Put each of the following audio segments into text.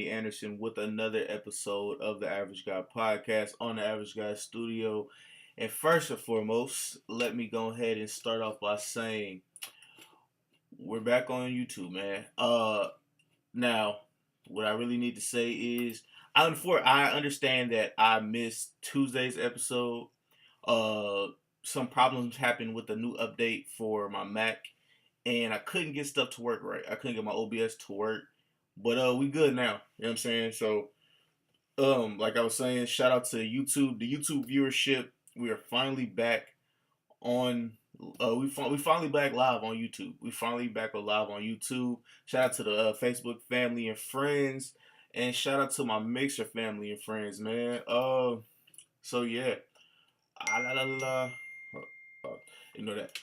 Anderson with another episode of the Average Guy podcast on the Average Guy Studio. And first and foremost, let me go ahead and start off by saying we're back on YouTube, man. Now what I really need to say is I understand that I missed Tuesday's episode. Uh, some problems happened with the new update for my Mac, and I couldn't get stuff to work right. I couldn't get my OBS to work, but we good now. You know what I'm saying? So like I was saying, shout out to YouTube, the YouTube viewership. We are finally back on. We finally back live on YouTube. We finally back live on YouTube. Shout out to the Facebook family and friends, and shout out to my Mixer family and friends, man. So yeah, la la la. Ignore that.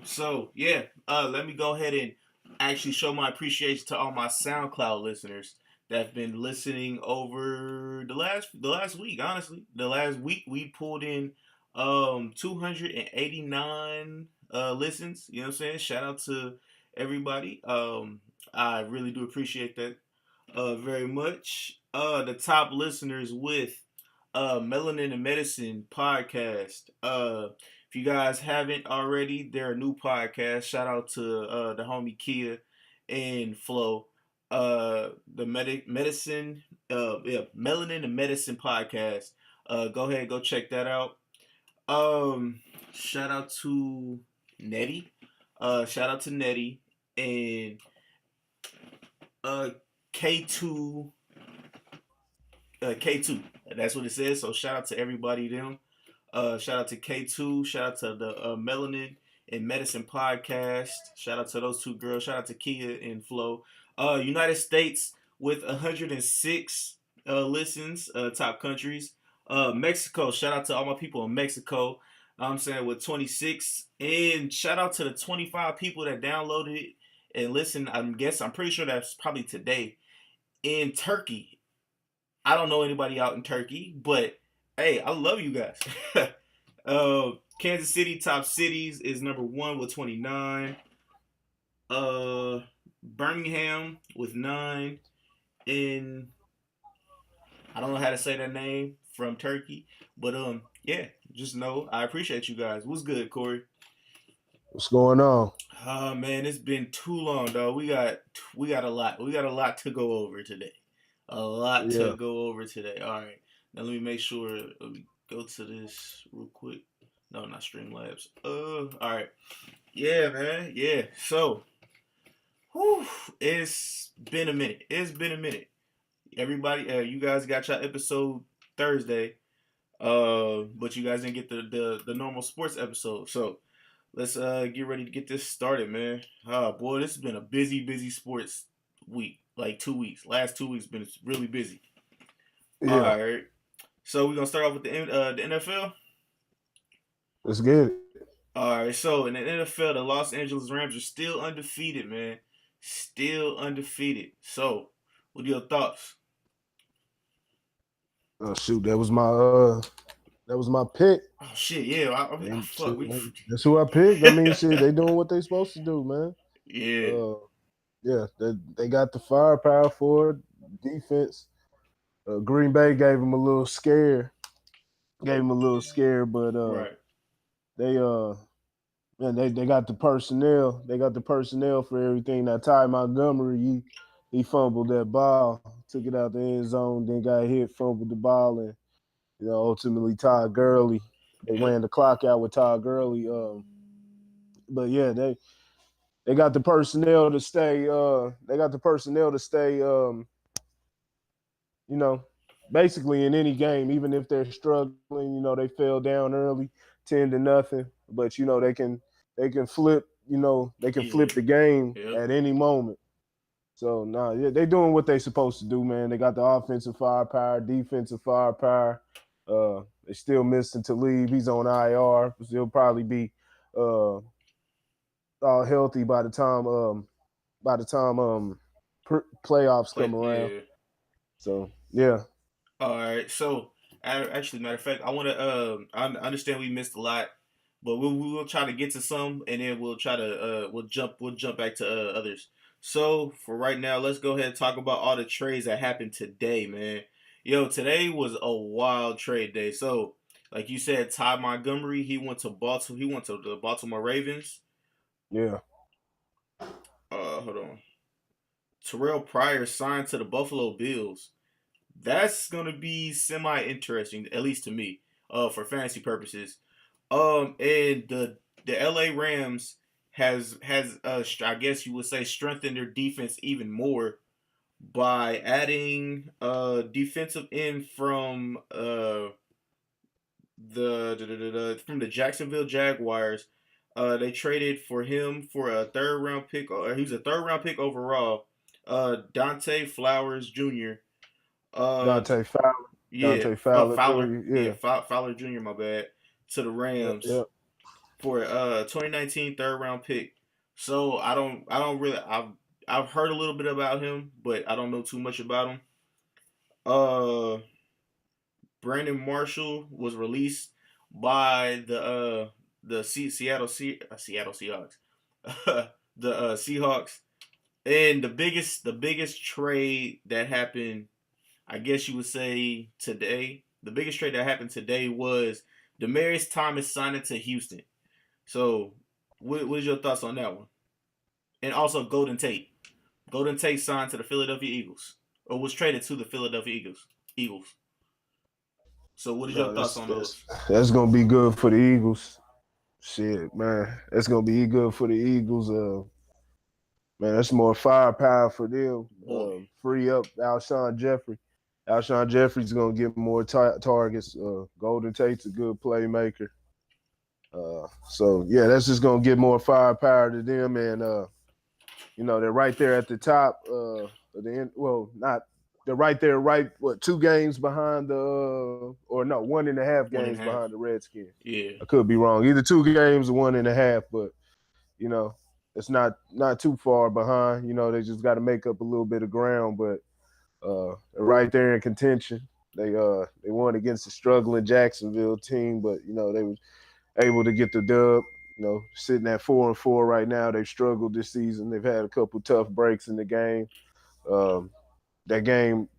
So yeah, let me go ahead and actually show my appreciation to all my SoundCloud listeners that've been listening over the last week. Honestly, the last week we pulled in 289 listens. You know what I'm saying? Shout out to everybody. I really do appreciate that very much. The top listeners with Melanin and Medicine podcast. If you guys haven't already, they're a new podcast. Shout out to the homie Kia and Flo. The medicine, Melanin and Medicine podcast. Go ahead, go check that out. Shout out to Nettie. Shout out to Nettie and uh K2 K2. That's what it says. So shout out to everybody them. Shout out to K2. Shout out to the Melanin and Medicine podcast. Shout out to those two girls. Shout out to Kia and Flo. United States with 106 listens. Top countries. Mexico. Shout out to all my people in Mexico. I'm saying with 26. And shout out to the 25 people that downloaded it and listened. I'm pretty sure that's probably today. In Turkey. I don't know anybody out in Turkey, but hey, I love you guys. Kansas City top cities is number one with 29. Birmingham with 9. And I don't know how to say that name from Turkey, but yeah, just know I appreciate you guys. What's good, Corey? What's going on? Oh man, it's been too long, dog. We got a lot. We got a lot to go over today. A lot to Yeah, go over today. All right. Now let me make sure we go to this real quick. No, not Streamlabs. All right. Yeah, man. Yeah. So, whew, it's been a minute. It's been a minute. Everybody, you guys got your episode Thursday. But you guys didn't get the normal sports episode. So let's get ready to get this started, man. Oh boy, this has been a busy sports week. Like 2 weeks. Last 2 weeks been really busy. All yeah. right. So we're gonna start off with the NFL. Let's get it. All right. So in the NFL, the Los Angeles Rams are still undefeated, man. Still undefeated. So, what are your thoughts? Shoot, that was my pick. Oh shit, yeah. And Fuck. shit, that's who I picked. I mean, shit, they doing what they supposed to do, man. Yeah. Uh, yeah, they got the firepower for it. Defense. Green Bay gave them a little scare. But Right. they man, they got the personnel. They got the personnel for everything. That Ty Montgomery, he fumbled that ball, took it out the end zone, then got hit, fumbled the ball, and ultimately Todd Gurley. They Yep. ran the clock out with Todd Gurley. But yeah, they got the personnel to stay. They got the personnel to stay. You know, basically in any game, even if they're struggling, they fell down early, 10-0. But they can flip. They can Yeah. flip the game Yep. at any moment. So yeah, they doing what they supposed to do, man. They got the offensive firepower, defensive firepower. They still missing Talib. He's on IR. He'll probably be all healthy by the time playoffs Play. come around. Yeah. So yeah, All right. So, actually, matter of fact, I want to. I understand we missed a lot, but we will try to get to some, and then we'll try to. We'll jump back to others. So for right now, let's go ahead and talk about all the trades that happened today, man. Yo, today was a wild trade day. So, like you said, Ty Montgomery, he went to Baltimore. He went to the Baltimore Ravens. Yeah, Hold on. Terrell Pryor signed to the Buffalo Bills. That's gonna be semi interesting, at least to me, for fantasy purposes. And the LA Rams has I guess you would say strengthened their defense even more by adding defensive end from from the Jacksonville Jaguars. They traded for him for a third round pick, or he was a third round pick overall. Dante Flowers Jr. Uh, Dante Fowler, yeah, Dante Fowler Fowler, Jr. yeah, Yeah, Fowler Jr. My bad, to the yep, Rams yep. for a 2019 third round pick. So I don't really I've heard a little bit about him, but I don't know too much about him. Uh, Brandon Marshall was released by Seattle Seahawks, the Seahawks, and the biggest trade that happened, I guess you would say today, the biggest trade that happened today was Demaryius Thomas signing to Houston. So, what is your thoughts on that one? And also Golden Tate. Golden Tate signed to the Philadelphia Eagles, or was traded to the Philadelphia Eagles. Eagles. So, what is your No, thoughts that's on that's those? that's gonna be good for the Eagles. Shit, man, that's gonna be good for the Eagles. Man, that's more firepower for them. Boy, Free up Alshon Jeffrey. Alshon Jeffrey's gonna get more targets. Golden Tate's a good playmaker. So yeah, that's just gonna get more firepower to them, and they're right there at the top. The end, well, not they're right there, right? What 2 games behind or no, 1.5 games 1.5. behind the Redskins. Yeah. I could be wrong. Either 2 games or 1.5, but you know, it's not too far behind. They just got to make up a little bit of ground, but they're right there in contention. They won against a struggling Jacksonville team, but they were able to get the dub. Sitting at 4-4 right now. They've struggled this season. They've had a couple tough breaks in the game. Um, that game,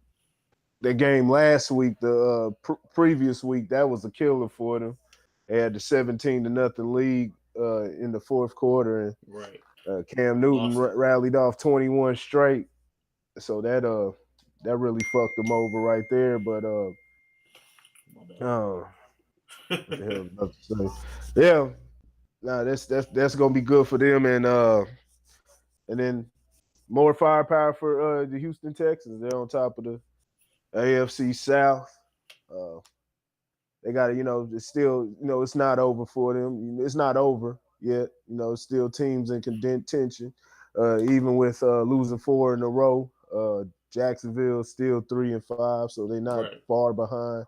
that game last week, the previous week, that was a killer for them. They had the 17-0 lead in the fourth quarter, and Right. Cam Newton Lost it. rallied off 21 straight. So that really fucked them over right there. But My uh, what the hell bad. was I about to say? Yeah, nah, that's gonna be good for them, and then more firepower for the Houston Texans. They're on top of the AFC South. Uh, they got to, it's still, it's not over for them. It's not over yet. It's still teams in contention. Even with losing 4 in a row, Jacksonville still 3-5, so they're not Right. far behind.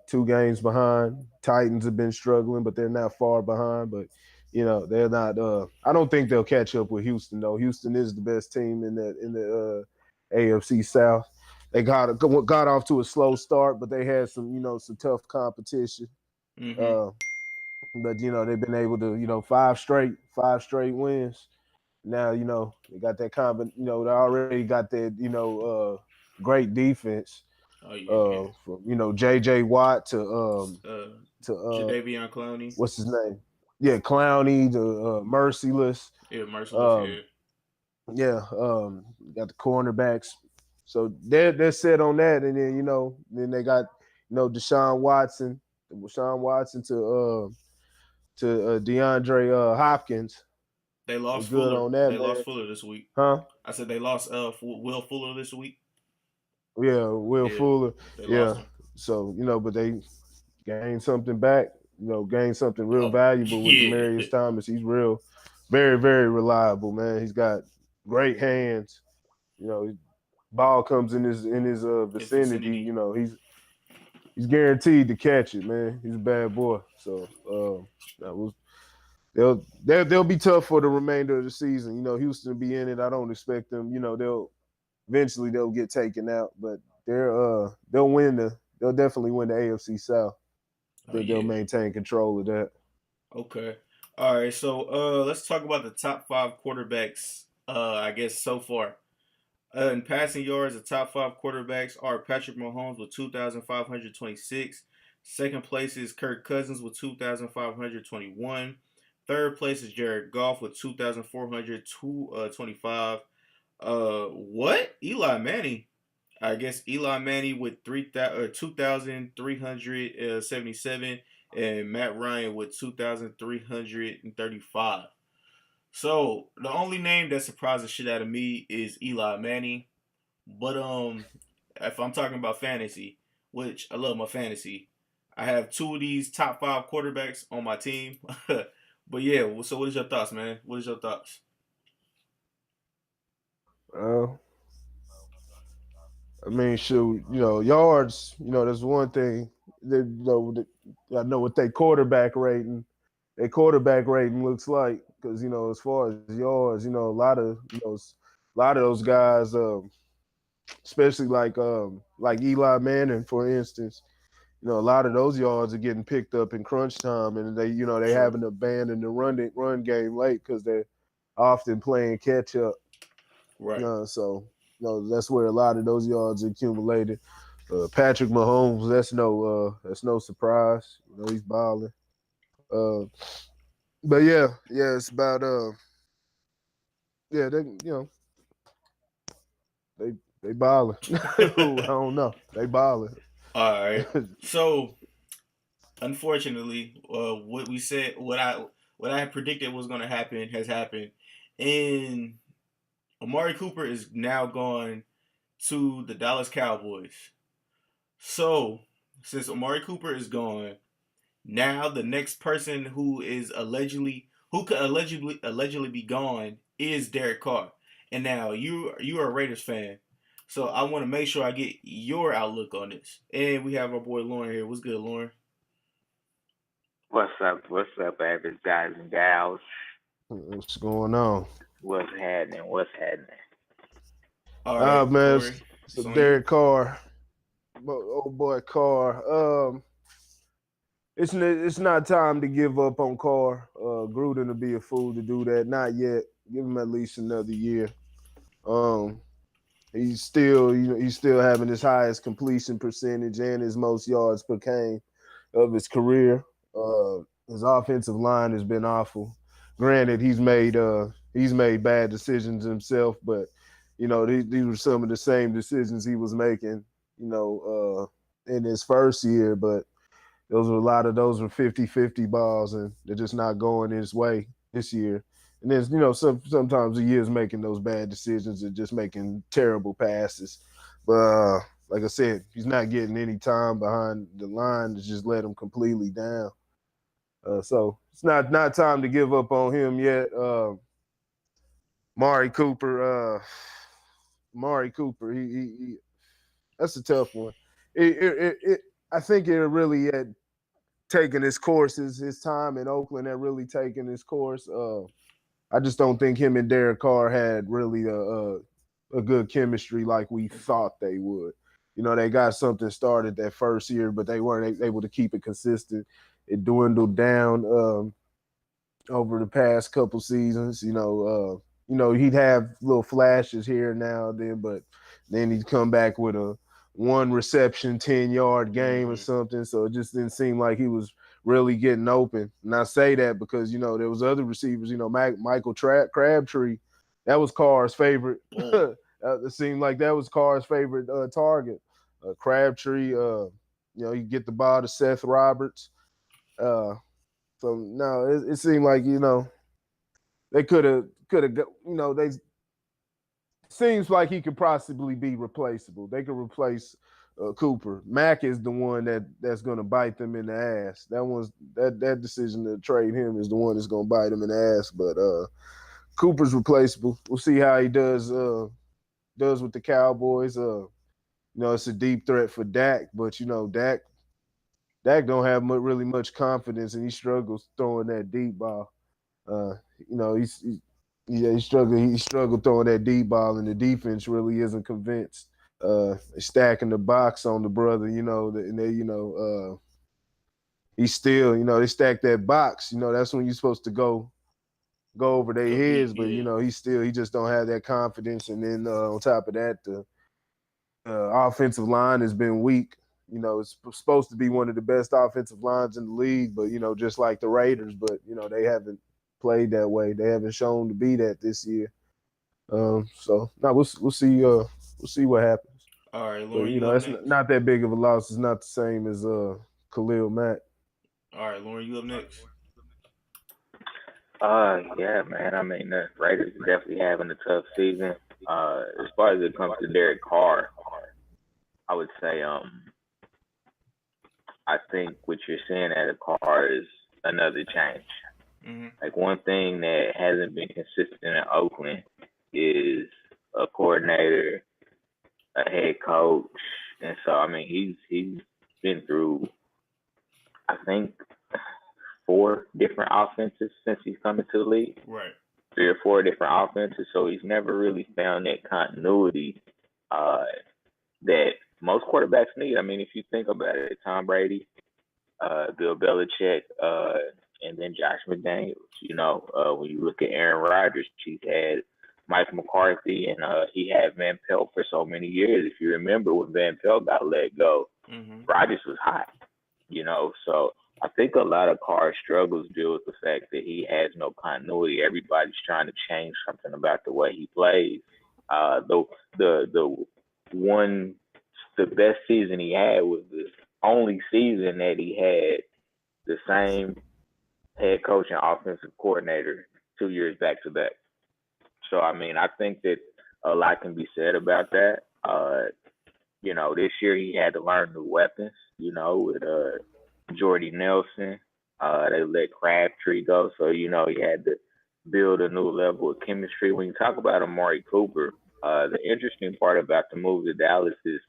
2 games behind. Titans have been struggling, but they're not far behind. But they're not. I don't think they'll catch up with Houston though. Houston is the best team in the AFC South. They got off to a slow start, but they had some tough competition. Mm-hmm. Uh, but they've been able to 5 straight wins. Now they got that they already got that great defense Oh yeah. from JJ Watt Uh, to Jadavion Clowney. what's his name? Yeah, Clowney, the Merciless. Yeah, Merciless. Um, Yeah. yeah, got the cornerbacks. So they're set on that, and then they got Deshaun Watson to DeAndre Hopkins. They They lost good Fuller. on that, They lost man. Fuller this week. Huh? I said they lost Will Fuller this week. Yeah, Will Yeah, Fuller. they lost Yeah. him. So but they gained something back. Gained something real Oh valuable with yeah. Demaryius Thomas. He's real, very, very reliable, man. He's got great hands. Ball comes in his In vicinity. vicinity. He's guaranteed to catch it, man. He's a bad boy. So that was they'll be tough for the remainder of the season. Houston will be in it. I don't expect them. They'll get taken out, but they'll definitely win the AFC South. I Oh think they'll yeah. maintain control of that. Okay. All right. So let's talk about the top five quarterbacks I guess so far. In passing yards, the top five quarterbacks are Patrick Mahomes with 2,526. Second place is Kirk Cousins with 2,521. Third place is Jared Goff with 2,425. What? Eli Manning. I guess Eli Manning with 2,377, and Matt Ryan with 2,335. So the only name that surprised the shit out of me is Eli Manning. But if I'm talking about fantasy, which I love my fantasy, I have two of these top five quarterbacks on my team. But yeah, so what is your thoughts, man? What is your thoughts? Uh, I mean, shoot, yards. That's one thing. I know what their quarterback rating looks like because as far as yards, a lot of those guys, especially like Eli Manning, for instance. A lot of those yards are getting picked up in crunch time, and they True. haven't abandoned the run game late because they're often playing catch up. Right. So that's where a lot of those yards are accumulated. Patrick Mahomes, that's no surprise. He's balling. Uh, but yeah, it's about yeah, they they balling. I don't know, they balling. All right. So unfortunately, what I had predicted was going to happen has happened, and Amari Cooper is now gone to the Dallas Cowboys. So since Amari Cooper is gone, now the next person who could allegedly be gone is Derek Carr. And now you are a Raiders fan. So I want to make sure I get your outlook on this. And we have our boy Lauren here. What's good, Lauren? What's up? What's up, average guys and gals? What's going on? What's happening? What's happening? All Ah right, man, Lauren, so it's on you. Derek Carr, old boy Carr. It's not time to give up on Carr. Gruden to be a fool to do that. Not yet. Give him at least another year. Um, he's still having his highest completion percentage and his most yards per game of his career. His offensive line has been awful. Granted, he's made bad decisions himself, but these were some of the same decisions he was making, in his first year. But those were 50-50 balls, and they're just not going his way this year. And then sometimes he is making those bad decisions and just making terrible passes. But like I said, he's not getting any time behind the line to just let him completely down. So it's not time to give up on him yet. Mari Cooper, Mari Cooper, he that's a tough one. I think it really had taken his course. His time in Oakland had really taken his course. I just don't think him and Derek Carr had really a good chemistry like we thought they would. They got something started that first year, but they weren't able to keep it consistent. It dwindled down over the past couple seasons. He'd have little flashes here and now and then, but then he'd come back with a one reception, 10-yard game or Mm-hmm. something. So it just didn't seem like he was really getting open. And I say that because, there was other receivers, Michael Crabtree, that was Carr's favorite. Boom. It seemed like that was Carr's favorite target. Crabtree, you get the ball to Seth Roberts. So no, it seemed like they could have they seems like he could possibly be replaceable. They could replace Cooper. Mack is the one that's going to bite them in the ass. That decision to trade him is the one that's going to bite them in the ass. But Cooper's replaceable. We'll see how he does with the Cowboys. It's a deep threat for Dak, but Dak don't have really much confidence, and he struggles throwing that deep ball. Uh, he struggled throwing that deep ball, and the defense really isn't convinced. Stacking the box on the brother, and he's still, they stack that box. That's when you're supposed to go go over their Compete, heads, but yeah. he just don't have that confidence. And then on top of that, the offensive line has been weak. It's supposed to be one of the best offensive lines in the league, but just like the Raiders, but they haven't played that way. They haven't shown to be that this year. So now we'll see. We'll see what happens. All right, But Lauren, you up it's next. not that big of a loss. It's not the same as Khalil Mack. All right, Lauren, you up next. Yeah, man. I mean, the Raiders are definitely having a tough season. As far as it comes to Derek Carr, I would say, I think what you're seeing at a Carr is another change. Mm-hmm. Like one thing that hasn't been consistent in Oakland is a coordinator, a head coach, and so I mean he's been through I think 4 different offenses since he's come into the league. Right. 3 or 4 different offenses, so he's never really found that continuity that most quarterbacks need. I mean, if you think about it, Tom Brady, Bill Belichick, and then Josh McDaniels. When you look at Aaron Rodgers, he's had Mike McCarthy, and he had Van Pelt for so many years. If you remember when Van Pelt got let go, Rodgers was hot. So I think a lot of Carr's struggles deal with the fact that he has no continuity. Everybody's trying to change something about the way he plays. The best season he had was the only season that he had the same head coach and offensive coordinator 2 years back to back. So I mean, I think that a lot can be said about that. This year he had to learn new weapons. With Jordy Nelson, they let Crabtree go, so he had to build a new level of chemistry. When you talk about Amari Cooper, the interesting part about the move to Dallas is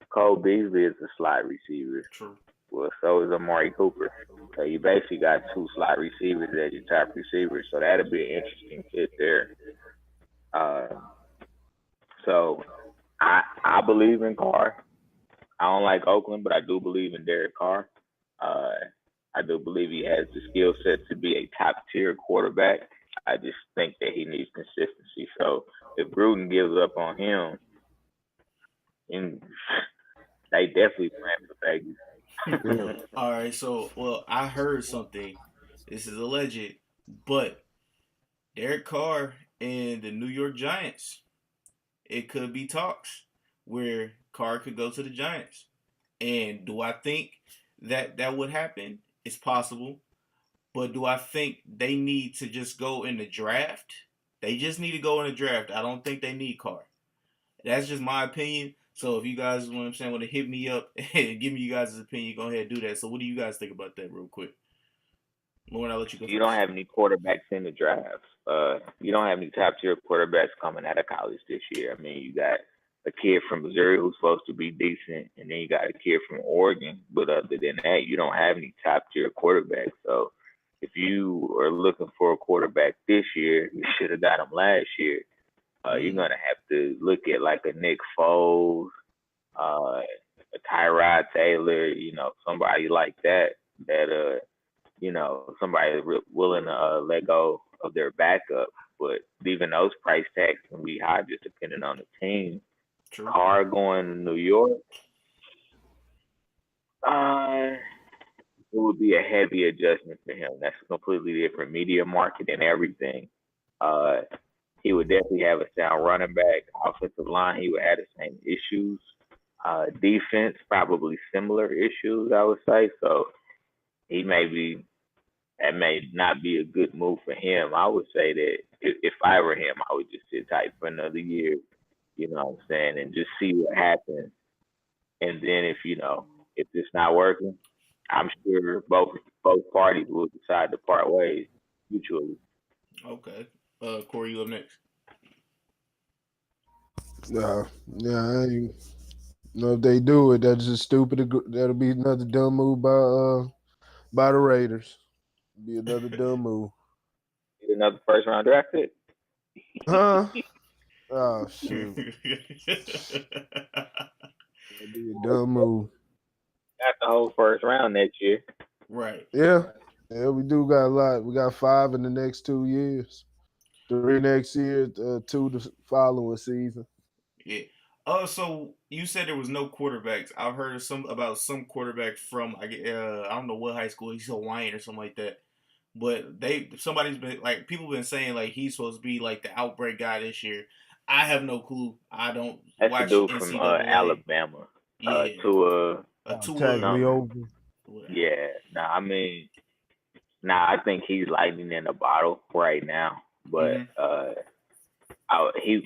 Cole Beasley is a slot receiver. True. Well, so is Amari Cooper. So you basically got 2 slot receivers as your top receivers. So that'll be an interesting fit there. So I believe in Carr. I don't like Oakland, but I do believe in Derek Carr. I do believe he has the skill set to be a top tier quarterback. I just think that he needs consistency. So if Gruden gives up on him, and they definitely playing for Vegas. All right, so I heard something. This is alleged, but Derek Carr and the New York Giants, it could be talks where Carr could go to the Giants. And do I think that would happen? It's possible. But do I think they need to just go in the draft? They just need to go in the draft. I don't think they need Carr. That's just my opinion. So if you guys, want to hit me up and give me you guys' opinion, go ahead and do that. So what do you guys think about that real quick? Lauren, I'll let you go first. You don't have any quarterbacks in the draft. You don't have any top tier quarterbacks coming out of college this year. I mean, you got a kid from Missouri who's supposed to be decent, and then you got a kid from Oregon. But other than that, you don't have any top tier quarterbacks. So if you are looking for a quarterback this year, you should have got him last year. You're gonna have to look at like a Nick Foles, a Tyrod Taylor, somebody like that. Somebody willing to let go of their backup. But even those price tags can be high just depending on the team. True. Carr going to New York, it would be a heavy adjustment for him. That's a completely different media market and everything. He would definitely have a sound running back. Offensive line, he would have the same issues. Defense, probably similar issues, I would say. So that may not be a good move for him. I would say that if I were him, I would just sit tight for another year, you know what I'm saying, and just see what happens. And then if it's not working, I'm sure both parties will decide to part ways mutually. Okay. Corey, you up next. Yeah, I ain't know if they do it. That's just stupid. That'll be another dumb move by the Raiders. Be another dumb move. Get another first round draft pick. Huh? Oh shoot. That'd be a dumb move. Got the whole first round next year. Right. Yeah. Yeah, we do got a lot. We got 5 in the next 2 years. 3 next year, 2 the following season. Yeah. So you said there was no quarterbacks. I've heard of about some quarterback from I don't know what high school. He's Hawaiian or something like that. But somebody's been like people been saying like he's supposed to be like the outbreak guy this year. I have no clue. I don't That's the watch dude from NCAA. Alabama. Yeah, To a Tua. something. Tagliover. Yeah. I think he's lightning in the bottle right now. But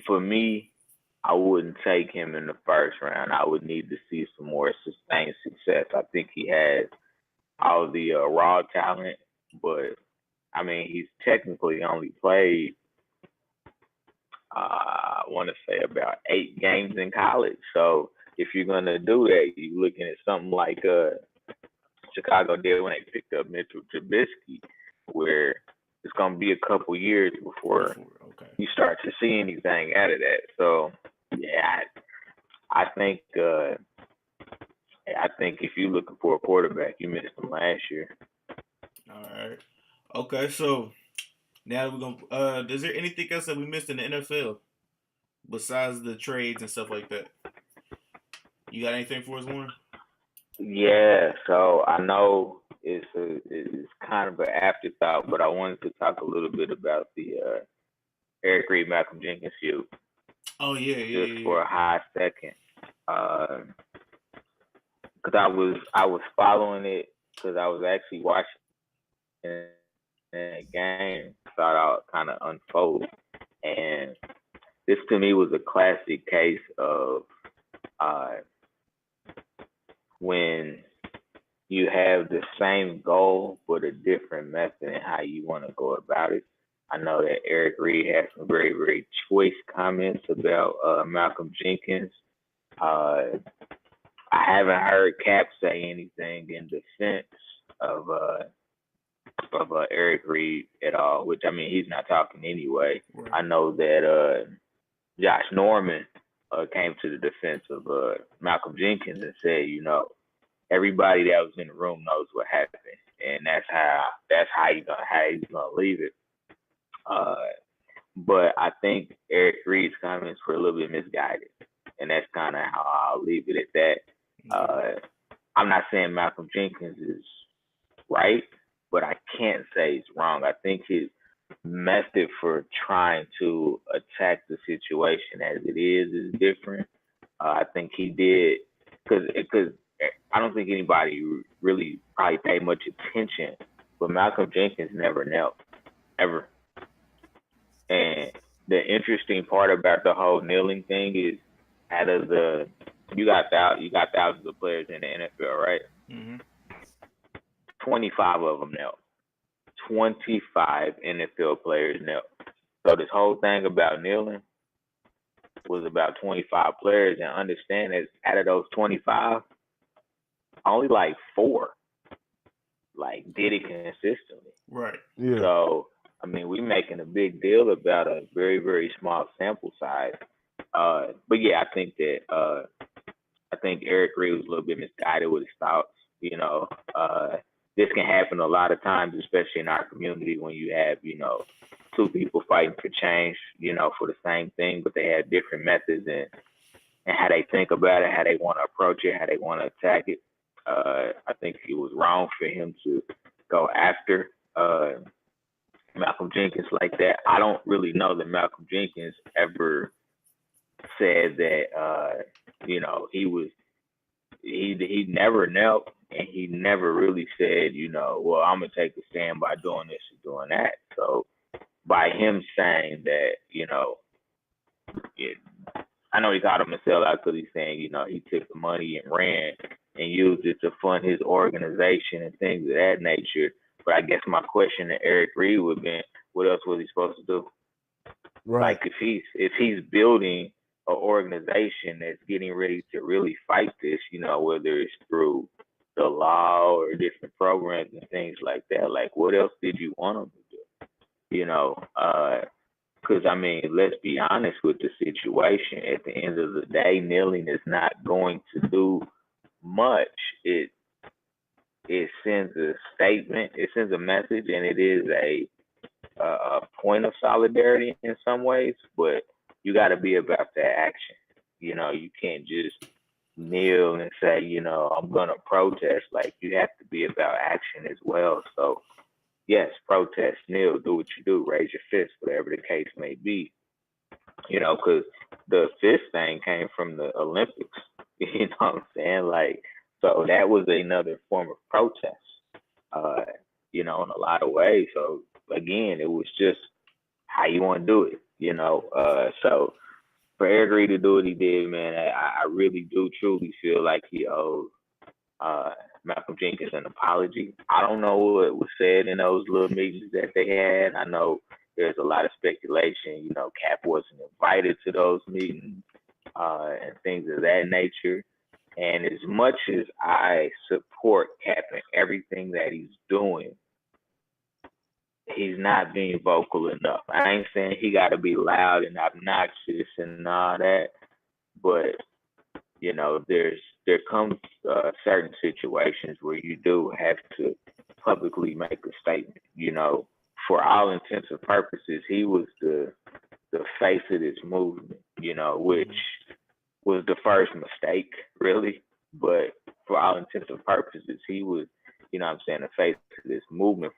for me, I wouldn't take him in the first round. I would need to see some more sustained success. I think he has all the raw talent, but I mean, he's technically only played, I want to say about 8 games in college. So if you're gonna do that, you're looking at something like Chicago did when they picked up Mitchell Trubisky, where it's gonna be a couple years before you start to see anything out of that. So yeah, I think if you're looking for a quarterback, you missed him last year. All right. Okay, so now we're gonna. Is there anything else that we missed in the NFL besides the trades and stuff like that? You got anything for us, Warren? Yeah. So I know it's kind of an afterthought, but I wanted to talk a little bit about the Eric Reid, Malcolm Jenkins feud. Oh yeah. Just for a hot second, because I was following it because I was actually watching a game start out kind of unfold, and this to me was a classic case of when you have the same goal but a different method in how you want to go about it. I know that Eric Reid had some very, very choice comments about Malcolm Jenkins. I haven't heard Cap say anything in defense of Eric Reid at all, which I mean he's not talking anyway. Right. I know that Josh Norman came to the defense of Malcolm Jenkins and said, you know, everybody that was in the room knows what happened, and that's how he's gonna leave it. But I think Eric Reid's comments were a little bit misguided, and that's kind of how I'll leave it at that. I'm not saying Malcolm Jenkins is right, but I can't say he's wrong. I think his method for trying to attack the situation as it is different. I think he did because I don't think anybody really probably paid much attention, but Malcolm Jenkins never knelt, ever. And the interesting part about the whole kneeling thing is, you got thousands of players in the NFL, right? Mm-hmm. 25 of them knelt. 25 NFL players knelt. So this whole thing about kneeling was about 25 players, and understand that out of those 25, only like 4 did it consistently. Right. Yeah. So I mean, we're making a big deal about a very, very small sample size. But yeah, I think Eric Reid was a little bit misguided with his thoughts. You know, this can happen a lot of times, especially in our community when you have, you know, 2 people fighting for change, you know, for the same thing, but they have different methods and how they think about it, how they want to approach it, how they want to attack it. I think it was wrong for him to go after Malcolm Jenkins like that. I don't really know that Malcolm Jenkins ever said that you know, he never knelt, and he never really said, you know, well, I'm gonna take a stand by doing this and doing that. So by him saying that, you know, I know he called him a sellout because he's saying, you know, he took the money and ran and used it to fund his organization and things of that nature. But I guess my question to Eric Reid would be, what else was he supposed to do? Right. Like if he's building an organization that's getting ready to really fight this, you know, whether it's through the law or different programs and things like that, like what else did you want him to do? You know, because I mean, let's be honest with the situation. At the end of the day, kneeling is not going to do much. It sends a statement, it sends a message, and it is a a point of solidarity in some ways, but you got to be about that action. You know, you can't just kneel and say, you know, I'm gonna protest. Like, you have to be about action as well. So yes, protest, kneel, do what you do, raise your fist, whatever the case may be. You know, because the fist thing came from the Olympics. You know what I'm saying? Like, so that was another form of protest. Uh, you know, in a lot of ways. So again, it was just how you want to do it. You know, so for Eric to do what he did, man, I really do truly feel like he owed Malcolm Jenkins an apology. I don't know what was said in those little meetings that they had. I know there's a lot of speculation. You know, Cap wasn't invited to those meetings and things of that nature. And as much as I support Cap and everything that he's doing, he's not being vocal enough. I ain't saying he got to be loud and obnoxious and all that, but you know, there comes certain situations where you do have to publicly make a statement. You know, for all intents and purposes, he was the face of this movement. You know, which was the first mistake, really. But for all intents and purposes, he was, you know what I'm saying, the face of this movement.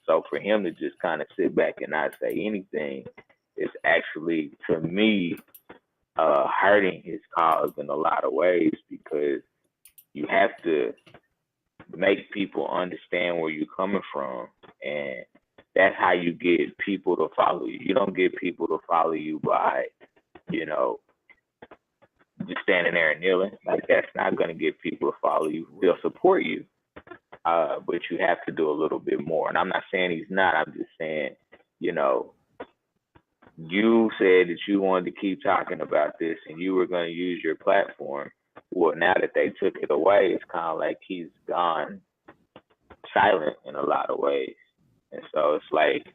So for him to just kind of sit back and not say anything is actually, to me, hurting his cause in a lot of ways, because you have to make people understand where you're coming from, and that's how you get people to follow you. You don't get people to follow you by, you know, just standing there and kneeling. Like, that's not going to get people to follow you. They'll support you, but you have to do a little bit more. And I'm not saying he's not. I'm just saying, you know, you said that you wanted to keep talking about this and you were going to use your platform. Well, now that they took it away, it's kind of like he's gone silent in a lot of ways. And so it's like,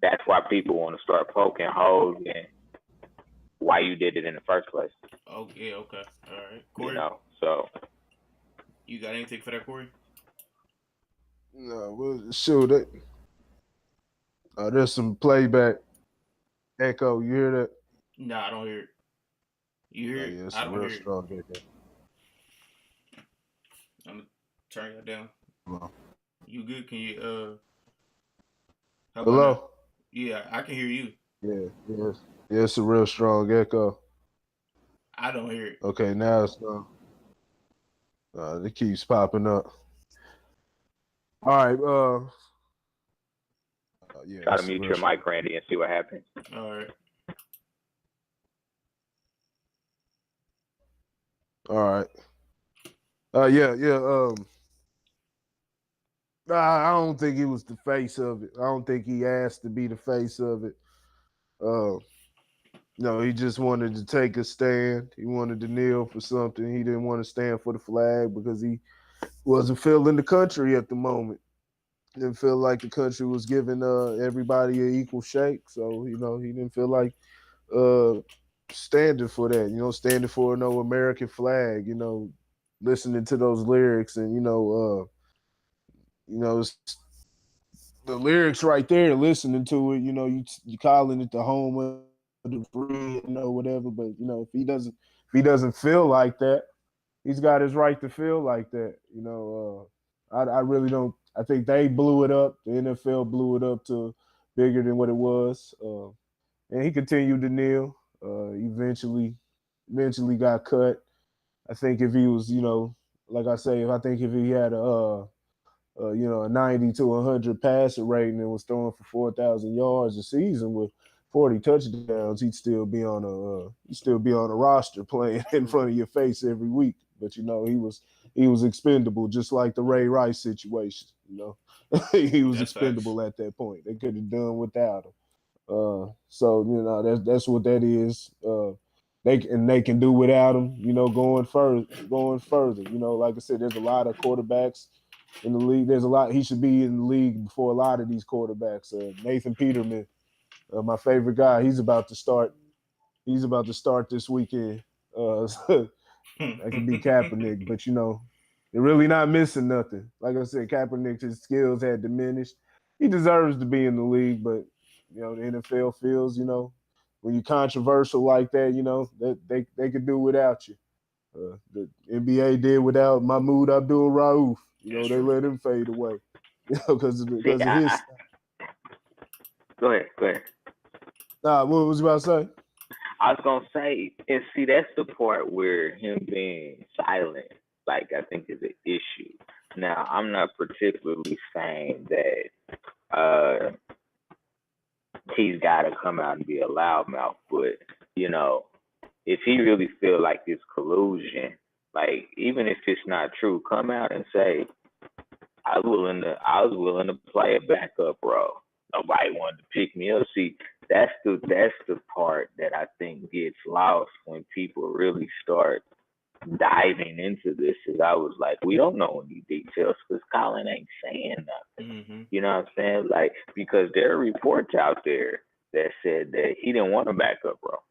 that's why people want to start poking holes in why you did it in the first place. Oh, yeah, okay. All right. Corey, you know, so. You got anything for that, Corey? No, well, sure. There's some playback echo. You hear that? No, I don't hear it. You hear it? Yeah, it's I don't real hear strong echo. it. I'm gonna turn that down. Hello? You good? Can you Hello? Yeah, I can hear you. Yeah, it's a real strong echo. I don't hear it. Okay, now it's it keeps popping up. All right, yeah. Try to mute your mic, Randy, and see what happens. All right. Yeah. I don't think he was the face of it. I don't think he asked to be the face of it. No, he just wanted to take a stand. He wanted to kneel for something. He didn't want to stand for the flag because he wasn't feeling the country at the moment. Didn't feel like the country was giving everybody an equal shake. So, you know, he didn't feel like standing for that, you know, standing for no American flag, you know, listening to those lyrics and, the lyrics right there, listening to it, you know, you calling it the home of the free, you know, whatever. But, you know, if he doesn't feel like that, he's got his right to feel like that. You know, I really don't. I think they blew it up. The NFL blew it up to bigger than what it was. And he continued to kneel. Eventually got cut. I think if he was, you know, like I say, if he had a 90 to 100 passer rating and was throwing for 4,000 yards a season with 40 touchdowns, he'd still be on a roster playing in front of your face every week. But you know, he was expendable, just like the Ray Rice situation. You know, he was expendable at that point. They could have done without him. So you know, that's what that is. They can do without him. You know, going further. You know, like I said, there's a lot of quarterbacks in the league. There's a lot. He should be in the league before a lot of these quarterbacks. Nathan Peterman, my favorite guy. He's about to start this weekend. That could be Kaepernick, but you know, they're really not missing nothing. Like I said, Kaepernick, his skills had diminished. He deserves to be in the league, but The NFL feels, when you're controversial like that, that they could do without you. The NBA did without Mahmoud Abdul-Rauf. That's They true. let him fade away. Because of See, his. Go ahead. What was you about to say? I was gonna say, and see, that's the part where him being silent, like, I think is an issue. Now, I'm not particularly saying that he's got to come out and be a loudmouth, but if he really feel like it's collusion, like, even if it's not true, come out and say, I was willing to play a backup role. Nobody wanted to pick me up. See, that's the part that I think gets lost when people really start diving into this. Is I was like, we don't know any details because Colin ain't saying nothing. Mm-hmm. You know what I'm saying? Like, because there are reports out there that said that he didn't want a backup role,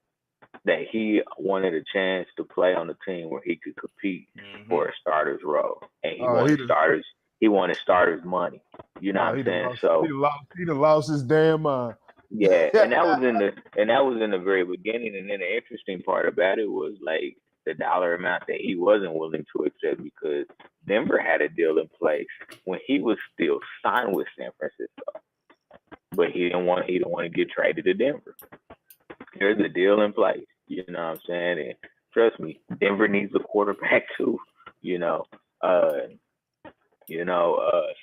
that he wanted a chance to play on a team where he could compete for a starter's role, and he wanted starters. He wanted starters money. You know what I'm saying? He done lost his damn mind. Yeah, and that was in the very beginning. And then the interesting part about it was like the dollar amount that he wasn't willing to accept, because Denver had a deal in place when he was still signed with San Francisco, but he didn't want to get traded to Denver. There's a deal in place. You know what I'm saying? And trust me, Denver needs a quarterback too.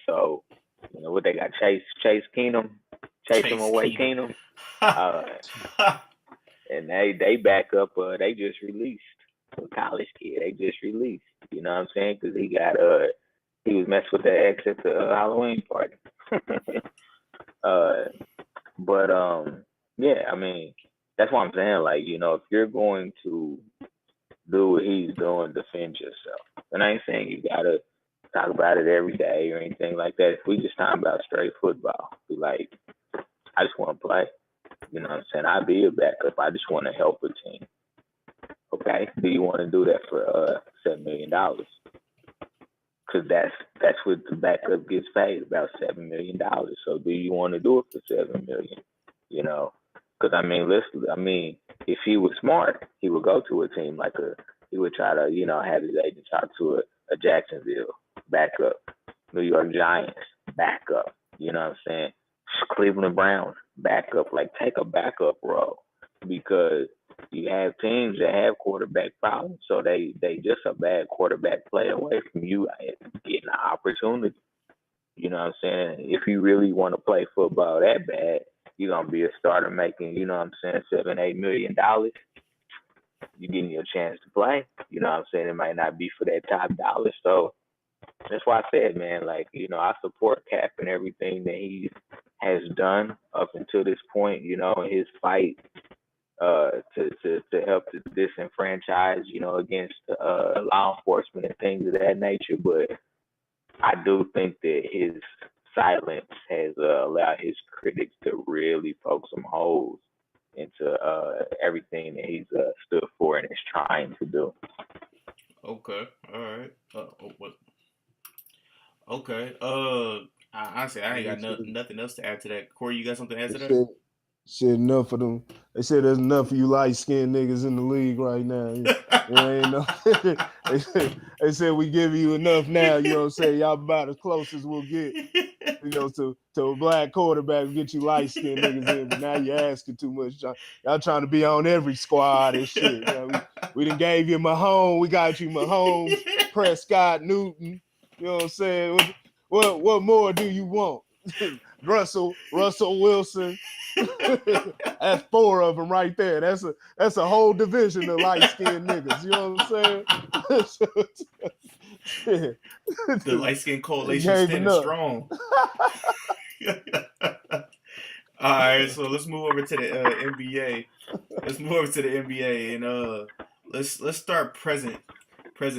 So what they got? Chase Keenum, chase him away, Keenum. And they back up. They just released a college kid. They just released. You know what I'm saying? Because he was messed with the ex at the Halloween party. Yeah, I mean, that's what I'm saying. Like, if you're going to do what he's doing, defend yourself. And I ain't saying you gotta talk about it every day or anything like that. If we just talking about straight football, be like, I just want to play. You know what I'm saying? I'll be a backup. I just want to help a team. Okay? Do you want to do that for $7 million? Because that's what the backup gets paid, about $7 million. So do you want to do it for $7 million? Because if he was smart, he would go to a team he would try to, have his agent talk to a Jacksonville backup, New York Giants backup. You know what I'm saying? Cleveland Browns backup. Like, take a backup role, because you have teams that have quarterback problems, so they just a bad quarterback play away from you getting an opportunity. You know what I'm saying? If you really want to play football that bad, you're gonna be a starter making, $7-8 million. You're getting your chance to play. You know what I'm saying? It might not be for that top dollar. So that's why I said, man, like, I support Cap and everything that he has done up until this point, his fight to help to disenfranchise, against law enforcement and things of that nature. But I do think that his silence has allowed his critics to really poke some holes into everything that he's stood for and is trying to do. Okay. All right. What? Okay. Honestly, I ain't got nothing else to add to that. Corey, you got something to add to that? Shit, enough of them. They said there's enough of you light-skinned niggas in the league right now. Ain't no. They said we give you enough now. You know what I'm saying? Y'all about as close as we'll get. To a black quarterback, get you light-skinned niggas in. But now you're asking too much. Y'all trying to be on every squad and shit. We done gave you Mahomes. We got you Mahomes, Prescott, Newton. You know what I'm saying? What more do you want? Russell Wilson. That's 4 of them right there. That's a whole division of light-skinned niggas. You know what I'm saying? The light-skinned coalition standing strong. All right, so let's move over to the NBA. And let's start present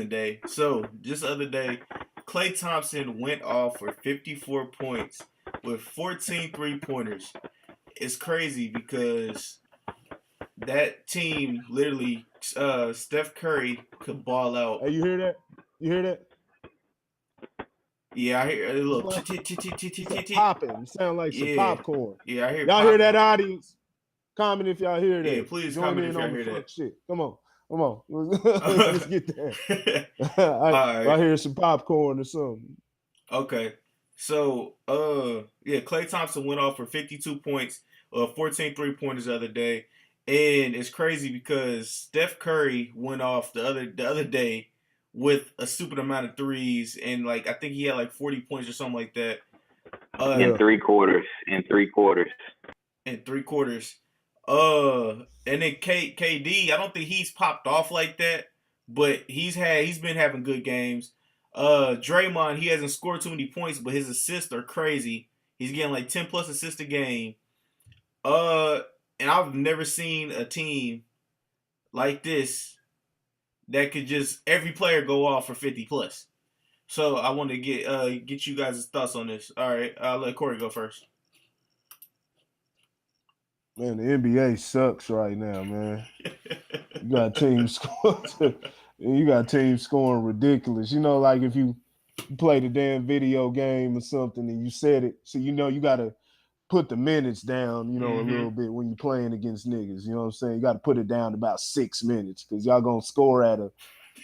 day. So just the other day, Klay Thompson went off for 54 points with 14 3-pointers. It's crazy because that team literally, Steph Curry could ball out. Hey, you hear that? Yeah, I hear a little popping. Sound like some Yeah, popcorn. yeah, I hear Y'all popping. hear that, audience? Comment if y'all hear that. Yeah, please Join comment in if y'all on the hear fuck that. shit. Come on. Let's get that. All I right. hear some popcorn or something. Okay. So, yeah, Klay Thompson went off for 52 points, 14 3-pointers the other day. And it's crazy because Steph Curry went off the other day with a stupid amount of threes, and like I think he had like 40 points or something like that. In three quarters. In 3 quarters. And then KD, I don't think he's popped off like that, but he's been having good games. Draymond, he hasn't scored too many points, but his assists are crazy. He's getting like 10 plus assists a game. And I've never seen a team like this that could just every player go off for 50 plus. So I want to get you guys' thoughts on this. All right, I'll let Corey go first. Man, the NBA sucks right now, man. You got teams scoring ridiculous. You know, like if you play the damn video game or something and you said it, so you know you gotta put the minutes down, you know, a little bit when you're playing against niggas. You know what I'm saying? You got to put it down to about 6 minutes because y'all gonna score at a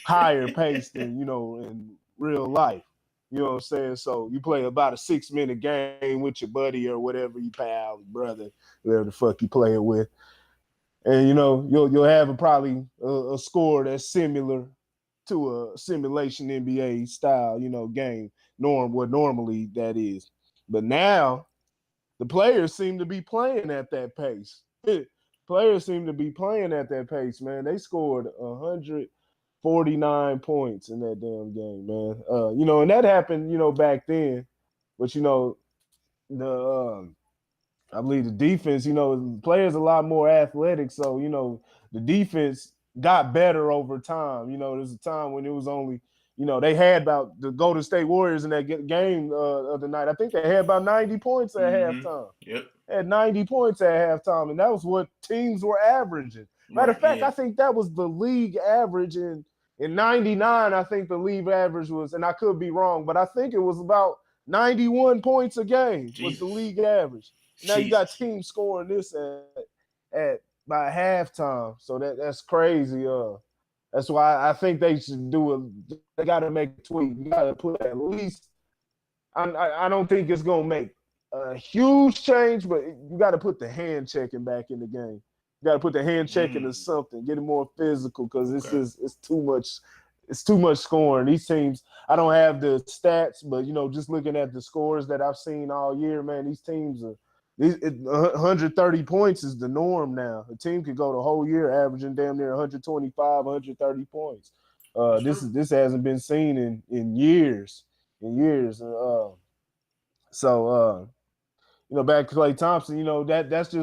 higher pace than, you know, in real life. You know what I'm saying? So you play about a 6-minute game with your buddy or whatever, you pal, your brother, whoever the fuck you play it with. And, you know, you'll have probably a score that's similar to a simulation NBA style, you know, game, what normally that is. But now the players seem to be playing at that pace. Players seem to be playing at that pace, man. They scored 149 points in that damn game, man. You know, and that happened, you know, back then. But you know, I believe the defense, you know, players a lot more athletic, so you know the defense got better over time. You know, there's a time when it was only, you know, they had about the Golden State Warriors in that game of the night. I think they had about 90 points at halftime. Yep. Had 90 points at halftime, and that was what teams were averaging. Matter of fact, I think that was the league average in '99. I think the league average was, and I could be wrong, but I think it was about 91 points a game was the league average. Now you got teams scoring this at by halftime, so that's crazy. That's why I think they should do it. They got to make a tweak. You got to put at least. I don't think it's gonna make a huge change, but you got to put the hand checking back in the game. You got to put the hand checking to something, get it more physical because it's too much. It's too much scoring. These teams, I don't have the stats, but you know, just looking at the scores that I've seen all year, man, these teams are. 130 points is the norm now. A team could go the whole year averaging damn near 125, 130 points. This hasn't been seen in years. So you know, back to Klay Thompson, you know, that's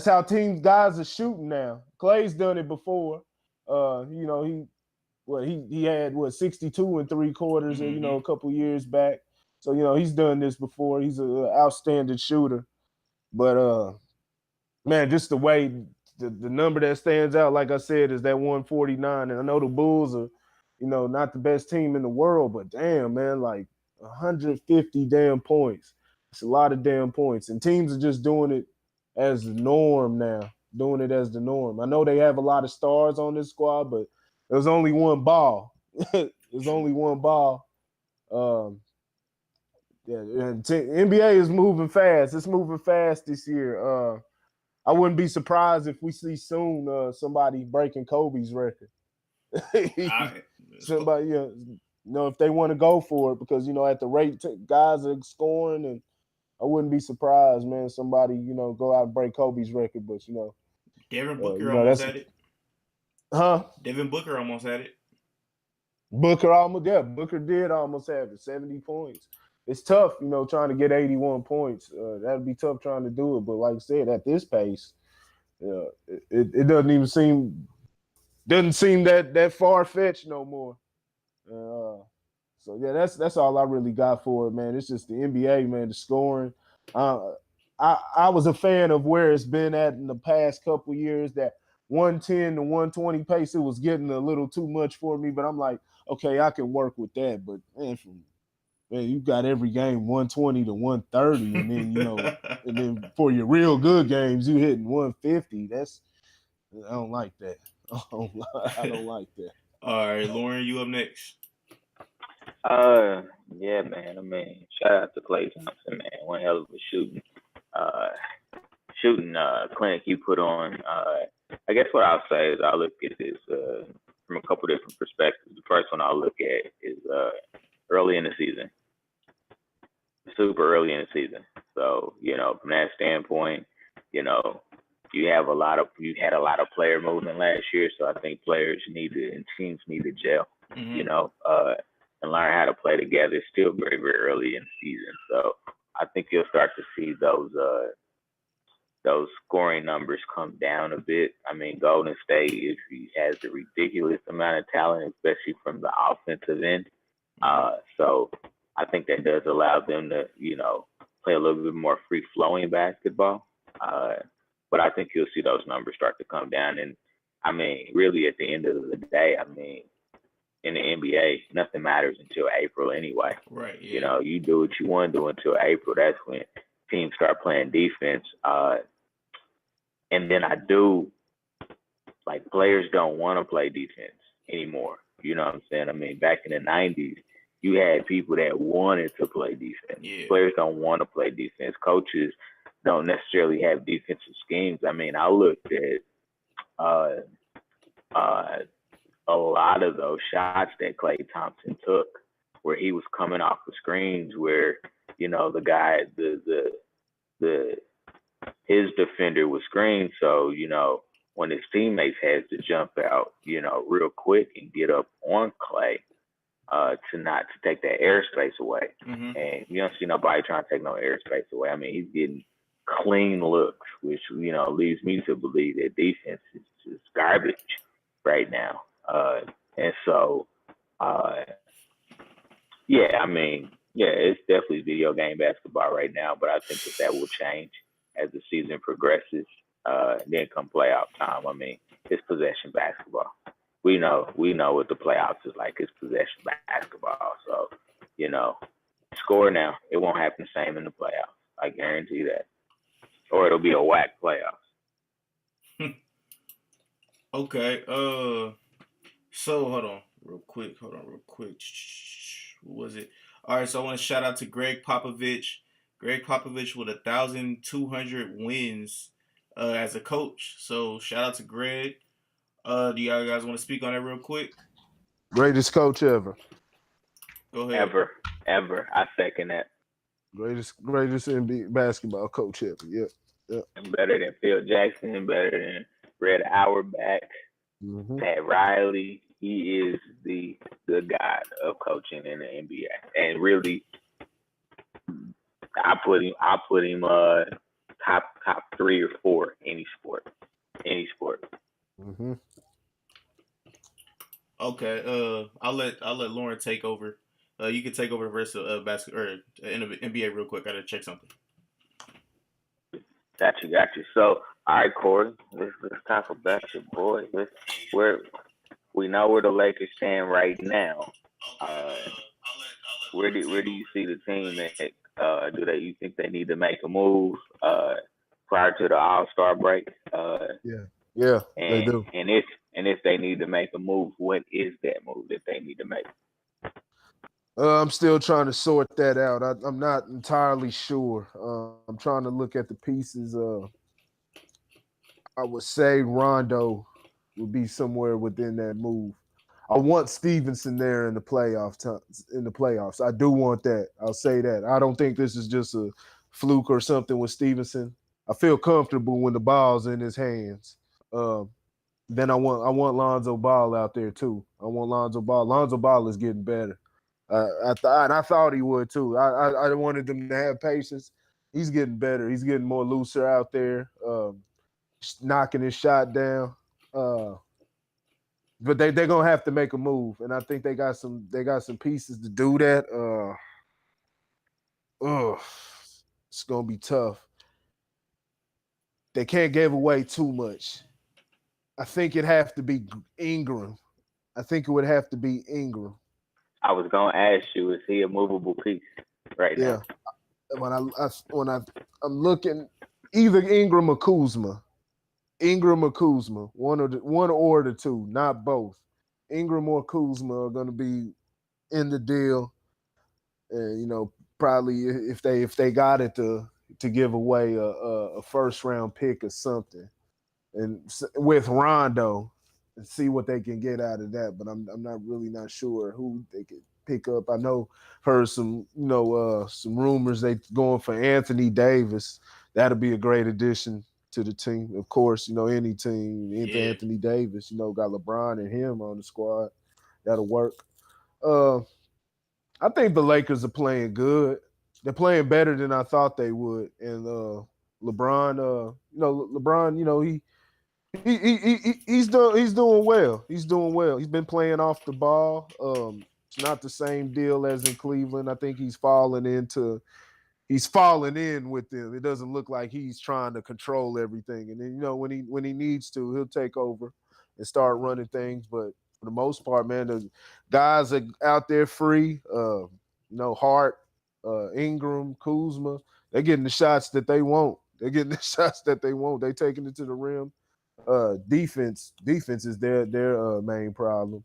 how guys are shooting now. Klay's done it before. You know, he had 62 and 3/4, you know, a couple years back. So, you know, he's done this before. He's an outstanding shooter. But man, just the way the number that stands out, like I said, is that 149. And I know the Bulls are, you know, not the best team in the world, but damn, man, like 150 damn points. It's a lot of damn points. And teams are just doing it as the norm now. Doing it as the norm. I know they have a lot of stars on this squad, but there's only one ball. There's only one ball. Yeah, and NBA is moving fast. It's moving fast this year. I wouldn't be surprised if we see soon somebody breaking Kobe's record. Somebody, you know, if they want to go for it, because you know, at the rate guys are scoring, and I wouldn't be surprised, man. Somebody, you know, go out and break Kobe's record, but you know, Devin Booker almost had it. Huh? Devin Booker almost had it. Booker did almost have it, 70 points. It's tough, you know, trying to get 81 points. That'd be tough trying to do it. But like I said, at this pace, it doesn't even seem that far fetched no more. So yeah, that's all I really got for it, man. It's just the NBA, man, the scoring. I was a fan of where it's been at in the past couple years. That 110 to 120 pace, it was getting a little too much for me. But I'm like, okay, I can work with that. But man, from man, you got every game 120 to 130, and then and then for your real good games, you hitting 150. I don't like that. I don't like that. All right, Lauren, you up next. Yeah, man. I mean, shout out to Klay Thompson, man. One hell of a uh, shooting clinic you put on. I guess what I'll say is I'll look at this from a couple different perspectives. The first one I'll look at is early in the season, super early in the season. So from that standpoint, you know, you had a lot of player movement last year. So I think players and teams need to gel, and learn how to play together. It's still very, very early in the season. So I think you'll start to see those scoring numbers come down a bit. I mean, Golden State has a ridiculous amount of talent, especially from the offensive end. So I think that does allow them to, play a little bit more free-flowing basketball. But I think you'll see those numbers start to come down. And, I mean, really at the end of the day, I mean, in the NBA, nothing matters until April anyway. Right. Yeah. You do what you want to do until April. That's when teams start playing defense. And then players don't want to play defense anymore. You know what I'm saying? I mean, back in the 90s, you had people that wanted to play defense. Yeah. Players don't want to play defense. Coaches don't necessarily have defensive schemes. I mean, I looked at a lot of those shots that Klay Thompson took where he was coming off the screens where, the guy, his defender was screened. So, when his teammates had to jump out, real quick and get up on Klay, to take that airspace away. Mm-hmm. And you don't see nobody trying to take no airspace away. I mean, he's getting clean looks, which, leads me to believe that defense is garbage right now. And so, it's definitely video game basketball right now, but I think that will change as the season progresses. Then come playoff time, I mean, it's possession basketball. We know what the playoffs is like. It's possession basketball. So, score now. It won't happen the same in the playoffs. I guarantee that. Or it'll be a whack playoffs. Okay. So hold on real quick. What was it? All right. So I want to shout out to Greg Popovich. Greg Popovich with 1,200 wins as a coach. So shout out to Greg. Do y'all guys want to speak on that real quick? Greatest coach ever. Go ahead. Ever. I second that. Greatest NBA basketball coach ever. Yep. Better than Phil Jackson. Better than Red Auerbach. Mm-hmm. Pat Riley. He is the god of coaching in the NBA, and really, I put him top 3 or 4 any sport. Mm-hmm. Okay. I'll let Lauren take over. You can take over the rest of basketball or NBA real quick. I gotta check something. Got you. So, all right, Corey, let's talk about your boy. We know where the Lakers stand right now. Where do you see the team at? You think they need to make a move prior to the All-Star break? Yeah, they do. And if they need to make a move, what is that move that they need to make? I'm still trying to sort that out. I'm not entirely sure. I'm trying to look at the pieces. I would say Rondo would be somewhere within that move. I want Stevenson there in the playoffs. I do want that. I'll say that. I don't think this is just a fluke or something with Stevenson. I feel comfortable when the ball's in his hands. Then I want Lonzo Ball out there too. I want Lonzo Ball. Lonzo Ball is getting better. I thought he would too. I wanted them to have patience. He's getting better. He's getting more looser out there, knocking his shot down. But they're gonna have to make a move, and I think they got some pieces to do that. It's gonna be tough. They can't give away too much. I think it'd have to be Ingram. I think it would have to be Ingram. I was gonna ask you, is he a movable piece right Yeah. now? I'm looking either Ingram or Kuzma. One or the two, not both. Ingram or Kuzma are going to be in the deal, and probably if they got it to give away a first round pick or something, and with Rondo, and see what they can get out of that. But I'm not sure who they could pick up. I know heard some some rumors they going for Anthony Davis. That'll be a great addition to the team. Of course, any team into Yeah. Anthony Davis, got LeBron and him on the squad. That'll work. Uh, I think the Lakers are playing good. They're playing better than I thought they would. And LeBron, LeBron, he's doing well. He's doing well. He's been playing off the ball. It's not the same deal as in Cleveland. I think he's falling in with them. It doesn't look like he's trying to control everything. And then when he needs to, he'll take over and start running things. But for the most part, man, the guys are out there free. Hart, Ingram, Kuzma, they're getting the shots that they want. They're getting the shots that they want. They taking it to the rim. Defense is their main problem.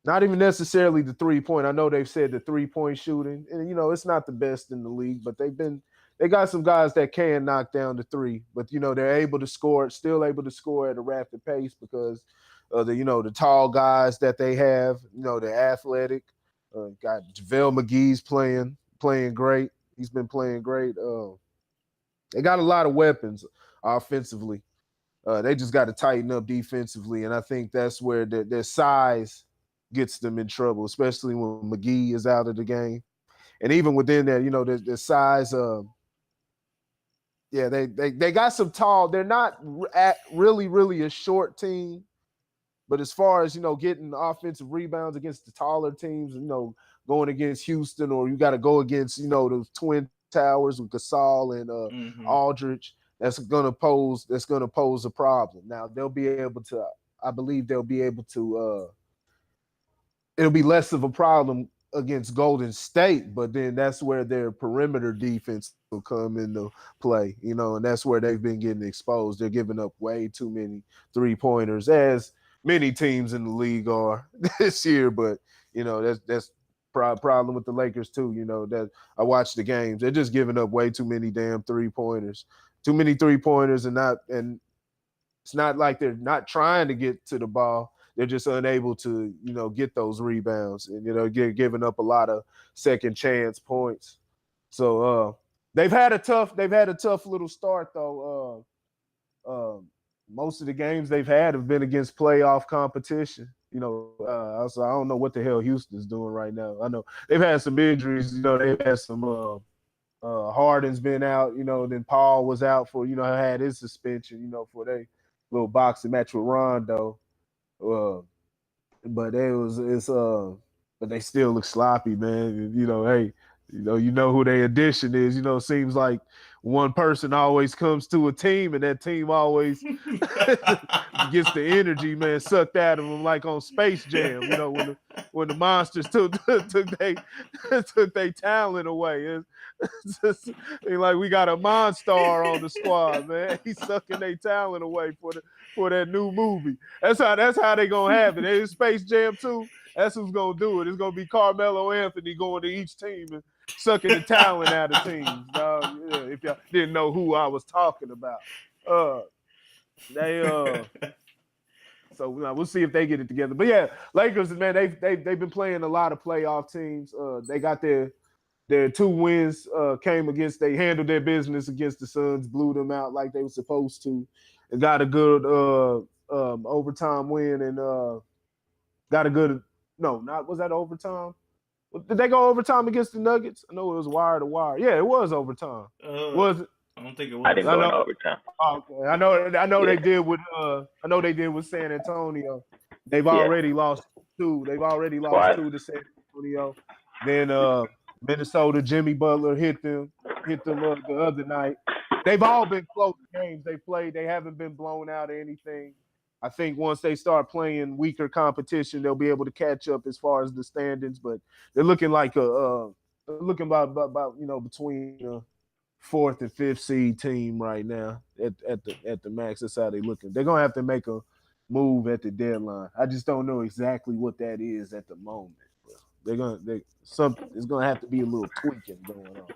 Not even necessarily the 3-point. I know they've said the 3-point shooting, and it's not the best in the league, but they got some guys that can knock down the three, but they're able to score, still able to score at a rapid pace because of the tall guys that they have, they're athletic. Got JaVale McGee's playing great. He's been playing great. They got a lot of weapons offensively. They just got to tighten up defensively, and I think that's where their size gets them in trouble, especially when McGee is out of the game. And even within that, their size. They got some tall. They're not really a short team, but as far as getting offensive rebounds against the taller teams, going against Houston, or you got to go against those Twin Towers with Gasol and Aldridge. That's gonna pose a problem. Now they'll be able to. I believe they'll be able to. It'll be less of a problem against Golden State, but then that's where their perimeter defense will come into play, and that's where they've been getting exposed. They're giving up way too many 3-pointers, as many teams in the league are this year. But that's problem with the Lakers too. That I watch the games, they're just giving up way too many damn 3-pointers, too many 3-pointers, and it's not like they're not trying to get to the ball. They're just unable to, get those rebounds and, giving up a lot of second chance points. So they've had a tough little start though. Most of the games they've had have been against playoff competition. So I don't know what the hell Houston's doing right now. I know they've had some injuries. They've had some. Harden's been out. Then Paul was out for had his suspension. For their little boxing match with Rondo. But but they still look sloppy, man. Hey, who their addition is. Seems like one person always comes to a team, and that team always gets the energy, man, sucked out of them like on Space Jam. When the monsters took their talent away. It's just, like we got a Monstar on the squad, man. He's sucking their talent away for that new movie. That's how they gonna have it. In Space Jam 2, that's who's gonna do it. It's gonna be Carmelo Anthony going to each team and sucking the talent out of teams. If y'all didn't know who I was talking about. So we'll see if they get it together. But yeah, Lakers, man, they've been playing a lot of playoff teams. They got their 2 wins they handled their business against the Suns, blew them out like they were supposed to, and got a good overtime win, and got a good was that overtime? Did they go overtime against the Nuggets? I know it was wire to wire. Yeah, it was overtime. Was it? I don't think it was. I didn't go in overtime. Okay. I know they did with San Antonio. They've already lost 2. They've already lost 2 to San Antonio. Then Minnesota, Jimmy Butler hit them the other night. They've all been close games they played. They haven't been blown out or anything. I think once they start playing weaker competition, they'll be able to catch up as far as the standings. But they're looking like they're looking about between a fourth and fifth seed team right now at the max. That's how they're looking. They're gonna have to make a move at the deadline. I just don't know exactly what that is at the moment. But it's gonna have to be a little tweaking going on.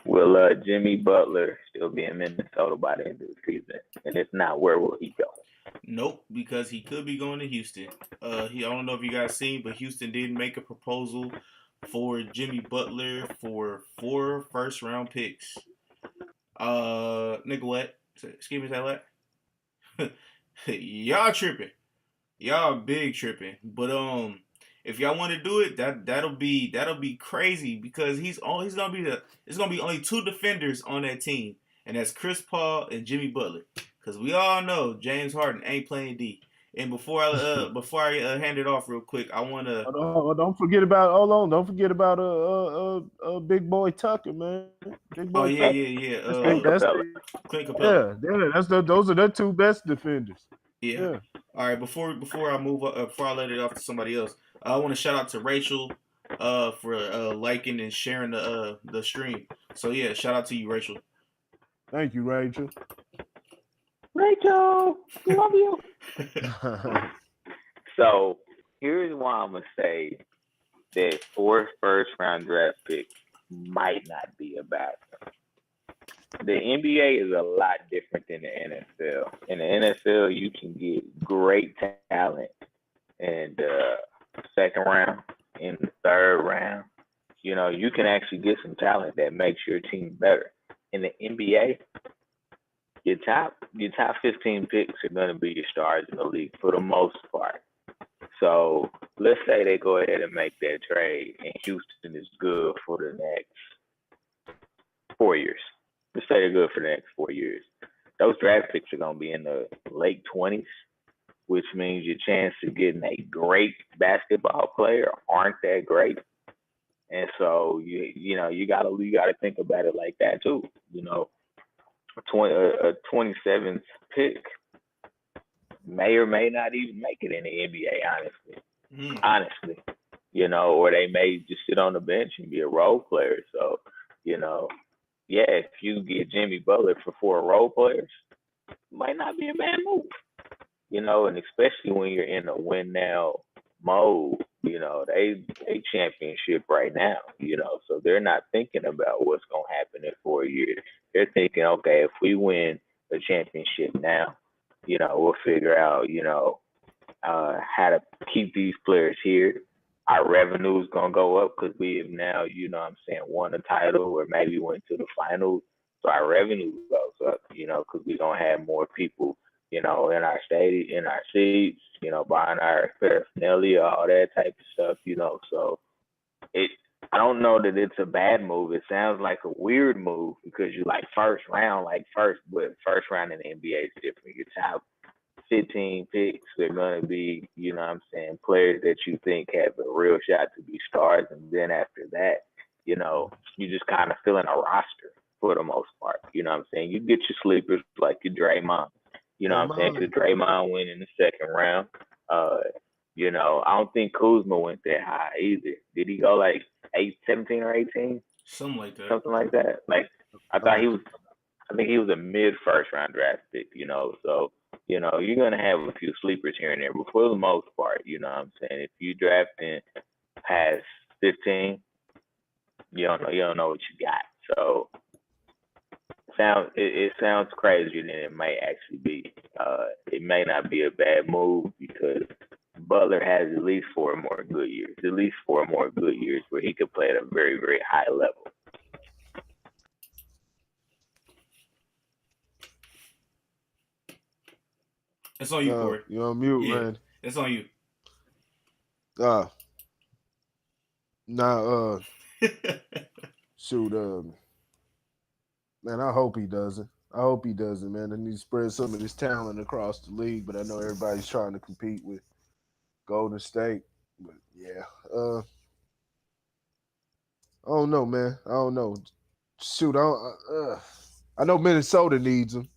Will Jimmy Butler still be in Minnesota by the end of the season? And if not, where will he go? Nope, because he could be going to Houston. I don't know if you guys seen, but Houston did make a proposal for Jimmy Butler for 4 first-round picks. Nigga, what? Excuse me, say what? Y'all tripping. Y'all big tripping. But if y'all want to do it, that'll be crazy because it's gonna be only 2 defenders on that team, and that's Chris Paul and Jimmy Butler. Because we all know James Harden ain't playing D. And before I hand it off real quick, I wanna don't forget about Big Boy Tucker, man. Big Boy Tucker. Yeah. Clint Capella. Yeah, those are the 2 best defenders. Yeah. All right. Before I move up, before I let it off to somebody else, I want to shout out to Rachel for liking and sharing the stream. So yeah, shout out to you, Rachel. Thank you, Rachel. Rachel, love you. So here's why I'm gonna say that 4 first-round draft picks might not be a bad thing. The NBA is a lot different than the NFL. In the NFL, you can get great talent in the second round, in the third round. You can actually get some talent that makes your team better. In the NBA, your top 15 picks are going to be your stars in the league for the most part. So let's say they go ahead and make that trade, and Houston is good for the next 4 years. Let's say they're good for the next 4 years. Those draft picks are going to be in the late 20s, which means your chance of getting a great basketball player aren't that great. And so you gotta think about it like that too. A 27th pick may or may not even make it in the NBA, honestly. Or they may just sit on the bench and be a role player. So, if you get Jimmy Butler for 4 role players, it might not be a bad move. And especially when you're in a win now mode, they championship right now, so they're not thinking about what's going to happen in 4 years. They're thinking, okay, if we win the championship now, we'll figure out, how to keep these players here. Our revenue is going to go up because we have now, won a title or maybe went to the finals. So our revenue goes up, because we're going to have more people, in our stadium, in our seats, buying our paraphernalia, all that type of stuff, So I don't know that it's a bad move. It sounds like a weird move because you like first round, but first round in the NBA is different. Your top 15 picks are going to be, players that you think have a real shot to be stars. And then after that, you just kind of fill in a roster for the most part. You get your sleepers like your Draymond. Because Draymond went in the second round. I don't think Kuzma went that high either. Did he go like 17 or 18? Something like that. I think he was a mid first round draft pick, So, you're gonna have a few sleepers here and there, but for the most part, if you draft in past 15, you don't know what you got. So it sounds crazier than it may actually be. It may not be a bad move because Butler has at least 4 more good years where he could play at a very, very high level. It's on you, Corey. You're on mute, man. It's on you. Shoot, man, I hope he doesn't. Man. I need to spread some of this talent across the league, but I know everybody's trying to compete with Golden State. But yeah, I don't know, man. I don't know. Shoot, I know Minnesota needs him.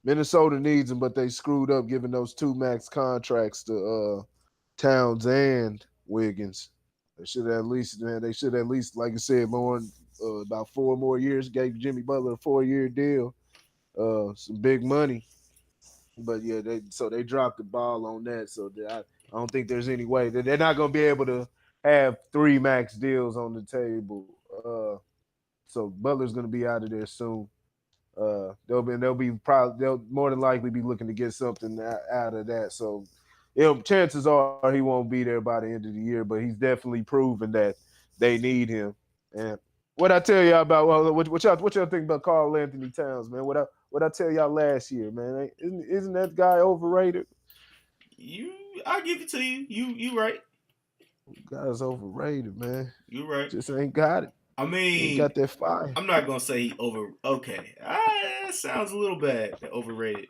Minnesota needs him, but they screwed up giving those two max contracts to Towns and Wiggins. They should at least, man. They should at least, like I said, Lauren, about 4 more years. Gave Jimmy Butler a 4-year deal, some big money. But yeah, they dropped the ball on that. So I don't think there's any way that they're not going to be able to have 3 max deals on the table. So Butler's going to be out of there soon. They'll more than likely be looking to get something out of that. So, chances are he won't be there by the end of the year, but he's definitely proven that they need him. And what I tell y'all about what y'all think about Karl Anthony Towns, man? What I tell y'all last year, man? Isn't that guy overrated? I'll give it to you. You right. Guy's overrated, man. You right. Just ain't got it. I mean, ain't got that fire. I'm not gonna say he okay. That sounds a little bad. Overrated.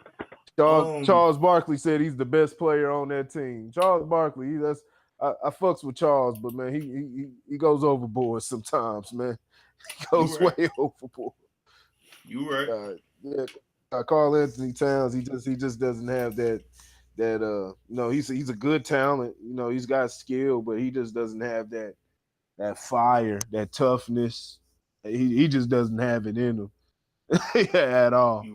Charles Barkley said he's the best player on that team. Charles Barkley, I fucks with Charles, but man, he goes overboard sometimes, man. He goes way overboard. You right. Karl Anthony Towns, he just doesn't have that he's a good talent. He's got skill, but he just doesn't have that fire, that toughness. He just doesn't have it in him at all.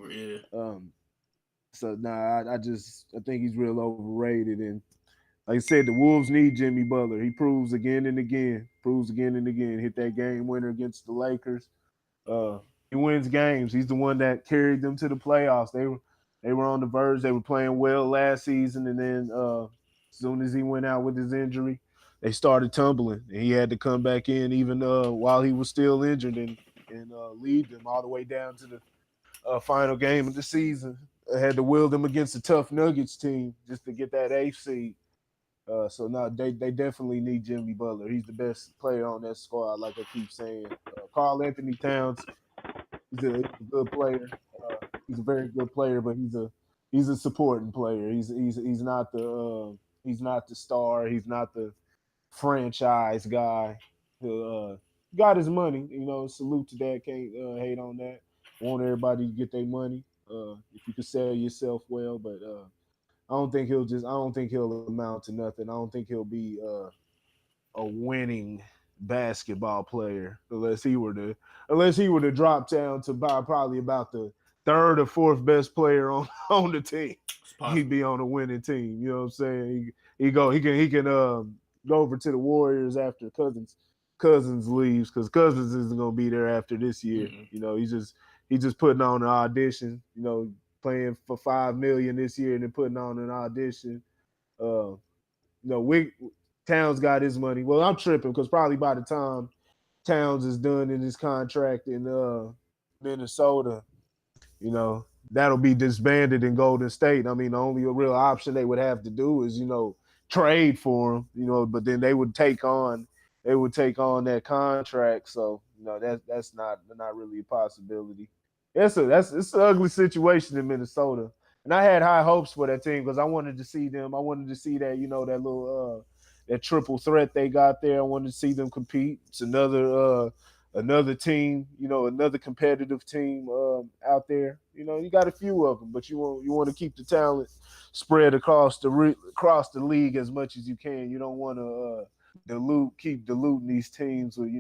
So I think he's real overrated. And like I said, the Wolves need Jimmy Butler. He proves again and again. Hit that game winner against the Lakers. He wins games. He's the one that carried them to the playoffs. They were on the verge. They were playing well last season, and then as soon as he went out with his injury, they started tumbling, and he had to come back in even while he was still injured and lead them all the way down to the final game of the season. I had to will them against a tough Nuggets team just to get that 8th seed. So no, they definitely need Jimmy Butler. He's the best player on that squad, like I keep saying. Karl Anthony Towns, he's a good player. He's a very good player, but he's a supporting player. He's not the star. He's not the franchise guy. Got his money, salute to that. Can't hate on that. Want everybody to get their money. If you can sell yourself well, but I don't think he'll amount to nothing. I don't think he'll be a winning basketball player unless he were to drop down to probably about the 3rd or 4th best player on the team. He'd be on a winning team. You know what I'm saying? He can go over to the Warriors after Cousins leaves, because Cousins isn't gonna be there after this year. Mm-hmm. He's just putting on an audition. Playing for $5 million this year and then putting on an audition. Towns got his money. Well, I'm tripping because probably by the time Towns is done in his contract in Minnesota, that'll be disbanded in Golden State. I mean, the only real option they would have to do is, trade for him, but then they would take on that contract. So, that's not really a possibility. It's an ugly situation in Minnesota. And I had high hopes for that team because I wanted to see them. I wanted to see that, that little that triple threat they got there. I wanted to see them compete. It's another team, another competitive team out there. You got a few of them, but you want to keep the talent spread across the league as much as you can. You don't want to keep diluting these teams with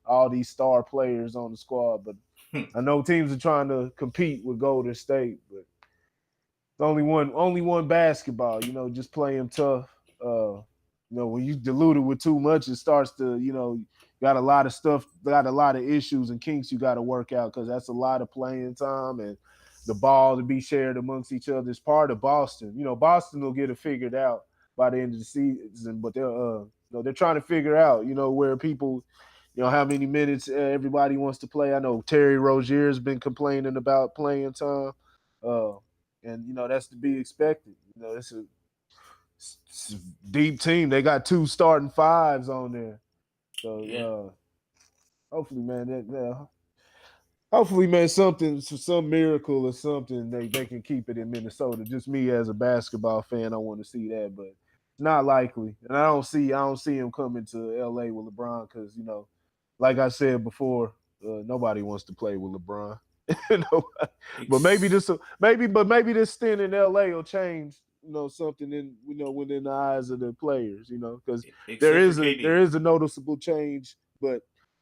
all these star players on the squad. But I know teams are trying to compete with Golden State, but it's only one basketball. Just play them tough. When you dilute it with too much, it starts to got a lot of issues and kinks you got to work out, because that's a lot of playing time and the ball to be shared amongst each other is part of Boston. Boston will get it figured out by the end of the season, but they're trying to figure out where people. How many minutes everybody wants to play. I know Terry Rozier's been complaining about playing time, and that's to be expected. It's a deep team. They got 2 starting 5s on there, so hopefully, man, some miracle or something they can keep it in Minnesota. Just me as a basketball fan, I want to see that, but it's not likely, and I don't see him coming to LA with LeBron because like I said before, nobody wants to play with LeBron. You know, but maybe this stint in LA will change, something within the eyes of the players, because there except for KD. is a noticeable change, but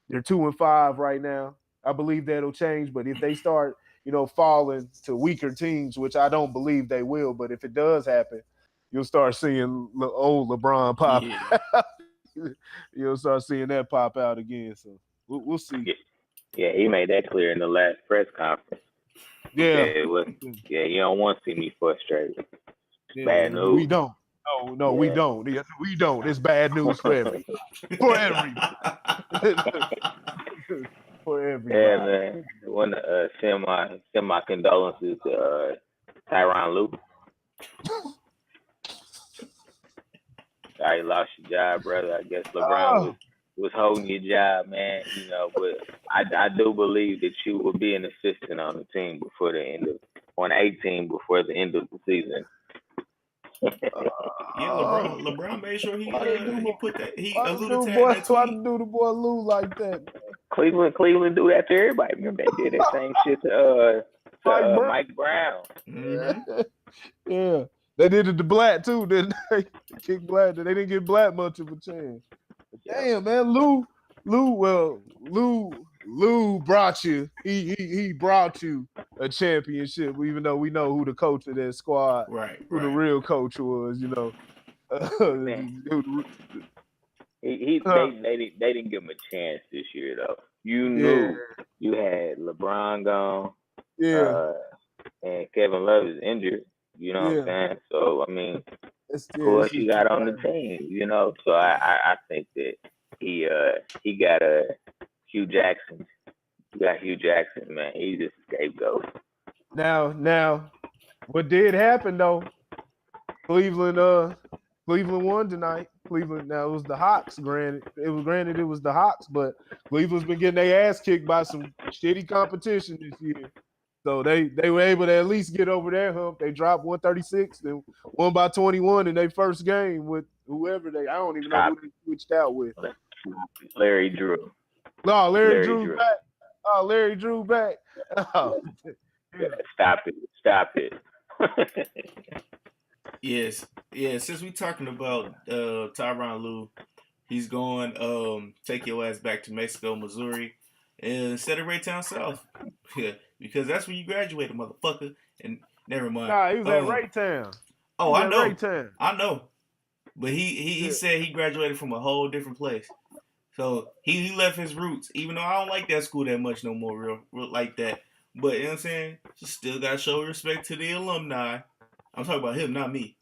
they're 2-5 right now. I believe that'll change, but if they start, falling to weaker teams, which I don't believe they will, but if it does happen, you'll start seeing old LeBron pop. Yeah. You'll start seeing that pop out again. So we'll see. Yeah, he made that clear in the last press conference. Yeah. You don't want to see me frustrated. Yeah, bad news. We don't. No, we don't. We don't. It's bad news for everybody. For everybody. Yeah, man. I want to send my condolences to Tyronn Lue. Sorry, you lost your job, brother. I guess LeBron was holding your job, man. But I do believe that you will be an assistant on the team before the end of the end of the season. Yeah, LeBron made sure he put that. He alluded to boy, that. Why do the boy Lou like that? Cleveland do that to everybody. Remember they did that same shit to Mike Brown. Mm-hmm. Yeah, they did it to Blatt too. Didn't they? Kick Blatt. They didn't give Blatt much of a chance. Damn, man, Lou brought you. He brought you a championship, even though we know who the coach of that squad, who the real coach was. They didn't give him a chance this year though. You knew you had LeBron gone, and Kevin Love is injured. You know what I'm saying? So I mean, who else you got on the team? So I think that he got Hugh Jackson. You got Hugh Jackson, man. He's just a scapegoat. Now, what did happen though? Cleveland won tonight. Cleveland. Now it was the Hawks. Granted it was the Hawks, but Cleveland's been getting their ass kicked by some shitty competition this year. So they were able to at least get over their hump. They dropped 136. They won by 21 in their first game with whoever I don't even know who they switched out with. Larry Drew. No, Larry Drew back. Oh, Larry Drew back. Oh. Yeah, stop it. Yes. Yeah, since we're talking about Tyronn Lue, he's going take your ass back to Mexico, Missouri, and Raytown South. Yeah, because that's where you graduated, motherfucker. And never mind. Nah, he was at Raytown. Oh, I know. I know. But he said he graduated from a whole different place. So he left his roots, even though I don't like that school that much no more, real like that. But you know what I'm saying? You still gotta show respect to the alumni. I'm talking about him, not me.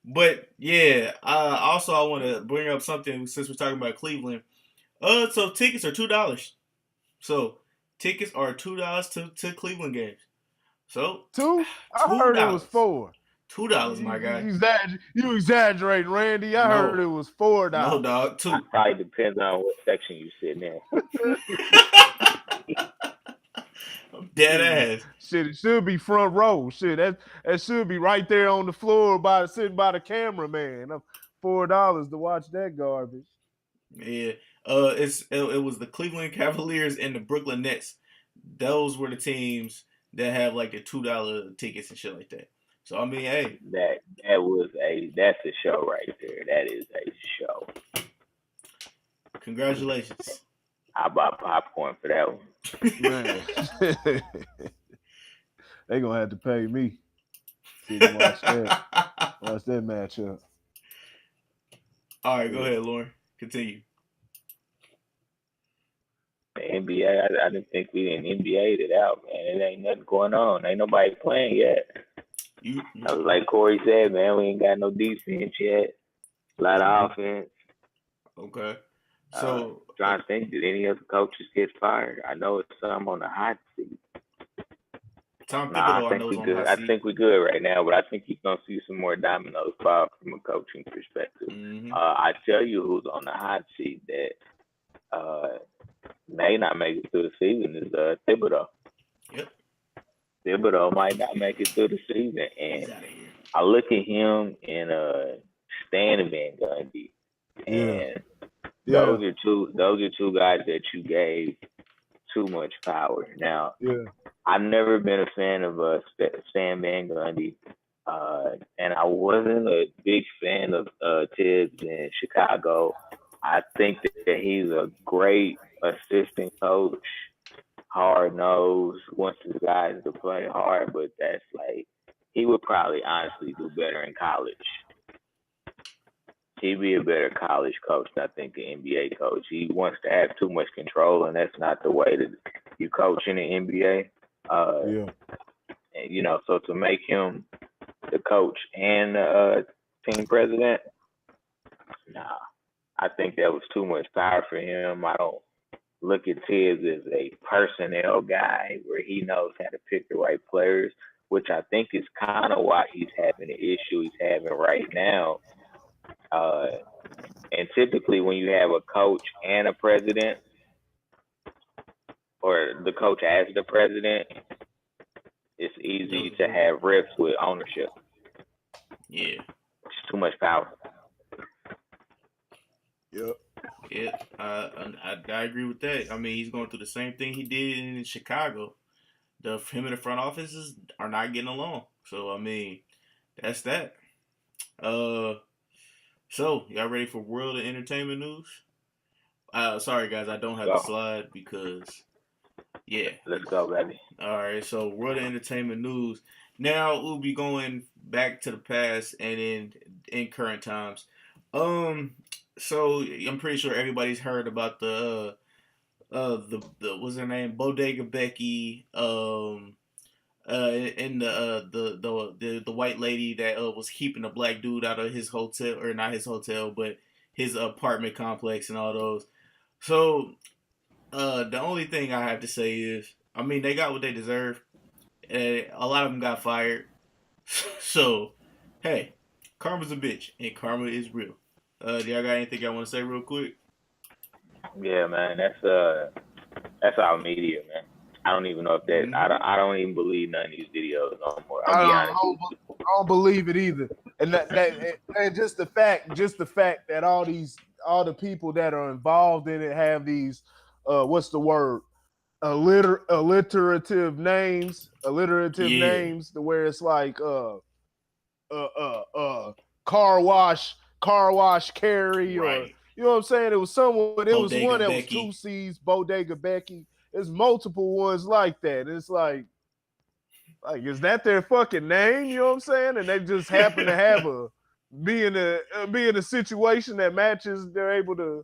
But yeah, I want to bring up something since we're talking about Cleveland. So tickets are $2. So tickets are $2 to Cleveland games. So $2? I heard it was $4. $2, my guy. You exaggerating, Randy. I heard it was $4. No, dog. $2. Probably depends on what section you sitting in. I'm dead ass. Shit, it should be front row. Shit, that should be right there on the floor sitting by the cameraman. $4 to watch that garbage. Yeah. It was the Cleveland Cavaliers and the Brooklyn Nets. Those were the teams that have like the $2 tickets and shit like that. So I mean, hey, that's a show right there. That is a show. Congratulations. I bought popcorn for that one. Man. They gonna have to pay me to watch that matchup. All right, go ahead, Lauren. Continue. The NBA, I didn't think we didn't NBA'd it out, man. It ain't nothing going on. Ain't nobody playing yet. I was like Corey said, man, we ain't got no defense yet. A lot of offense. Okay. So trying to think, did any of the coaches get fired? I know it's some on the hot seat. Tom Thibodeau, I think we good. I think we're good right now, but I think you're gonna see some more dominoes fall from a coaching perspective. Mm-hmm. I tell you who's on the hot seat that may not make it through the season is Thibodeau. Yep. Thibodeau might not make it through the season, and I look at him and Stan Van Gundy, and those are two guys that you gave too much power. Now, Yeah. I've never been a fan of Stan Van Gundy, and I wasn't a big fan of Tibbs in Chicago. I think that he's a great assistant coach, hard nosed, wants his guys to play hard, but that's like he would probably honestly do better in college. He'd be a better college coach than I think the NBA coach. He wants to have too much control, and that's not the way that you coach in the NBA. Yeah. And, so to make him the coach and team president, nah, I think that was too much power for him. I don't look at Tibbs as a personnel guy where he knows how to pick the right players, which I think is kind of why he's having the issue he's having right now. And typically when you have a coach and a president, or the coach as the president, it's easy to have rips with ownership. Yeah. It's too much power. Yep. Yeah, I agree with that. I mean, he's going through the same thing he did in Chicago. Him and the front offices are not getting along. So, I mean, that's that. So, y'all ready for world of entertainment news? Sorry, guys, I don't have the slide because, yeah. Let's go, baby. All right, so world of entertainment news. Now, we'll be going back to the past and in current times. So I'm pretty sure everybody's heard about the what's her name, Bodega Becky, and the white lady that was keeping a black dude out of his hotel, or not his hotel, but his apartment complex and all those. So the only thing I have to say is, I mean, they got what they deserve. A lot of them got fired. So hey, karma's a bitch, and karma is real. Do y'all got anything y'all want to say real quick? Yeah, man, that's our media, man. I don't even know if that. I don't even believe none of these videos no more. I don't believe it either. And and just the fact that all the people that are involved in it have these what's the word? Alliterative names to where it's like car wash Carrie, right. Or you know what I'm saying? It was someone. It Bodega was one that Becky. was 2 C's, Bodega Becky. There's multiple ones like that. It's like is that their fucking name? You know what I'm saying? And they just happen to have be in a situation that matches. They're able to,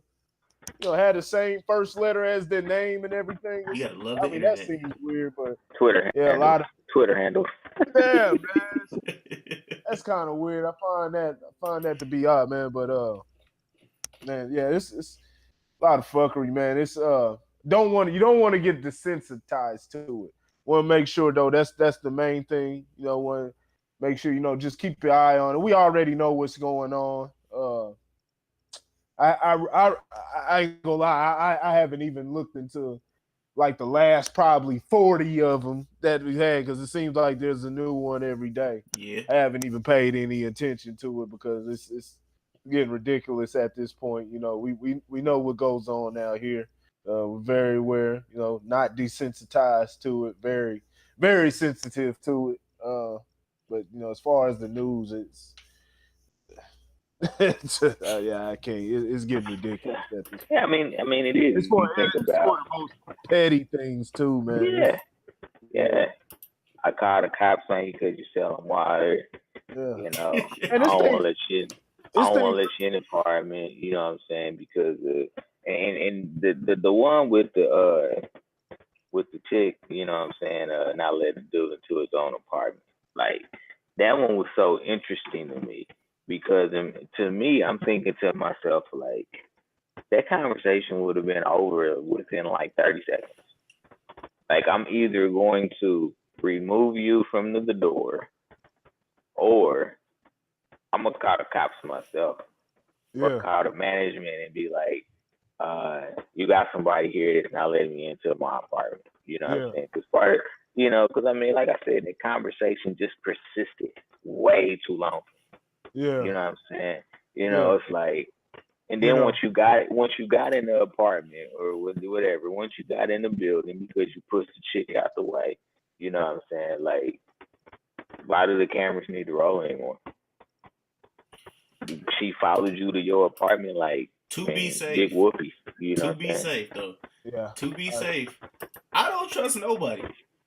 have the same first letter as their name and everything. You gotta love I the mean, internet. that seems weird, but Twitter. Yeah, handles. a lot of Twitter handles. Yeah, man. That's kind of weird. I find that to be odd, man. But man, yeah, it's a lot of fuckery, man. It's you don't want to get desensitized to it. Want to make sure though that's the main thing. Want to make sure just keep your eye on it. We already know what's going on. I ain't gonna lie. I haven't even looked into like the last probably 40 of them that we had, because it seems like there's a new one every day. Yeah. I haven't even paid any attention to it because it's getting ridiculous at this point. We know what goes on out here. We're very aware, not desensitized to it, very, very sensitive to it. But as far as the news, yeah, I can't. It's getting ridiculous. Yeah, I mean, it is. It's for think the most petty things too, man. Yeah. I called the cops on you because you selling water. Yeah. I don't want to let you. I don't want to let you in the apartment. You know what I'm saying? Because and the one with the chick, you know what I'm saying? Not letting the dude into his own apartment. Like that one was so interesting to me. Because to me, I'm thinking to myself, like, that conversation would have been over within like 30 seconds. Like, I'm either going to remove you from the door, or I'm going to call the cops myself. Or call the management and be like, you got somebody here that's not letting me into my apartment. You know what I'm saying? Because I mean, like I said, the conversation just persisted way too long. Yeah. You know what I'm saying? It's like, And You then know, once you got in the apartment or whatever, once you got in the building because you pushed the chick out the way, you know what I'm saying? Like, why do the cameras need to roll anymore? She followed you to your apartment, like, To be man, big safe. whoopee. You know To what be I'm saying? safe, though. yeah. To be safe. I don't trust nobody.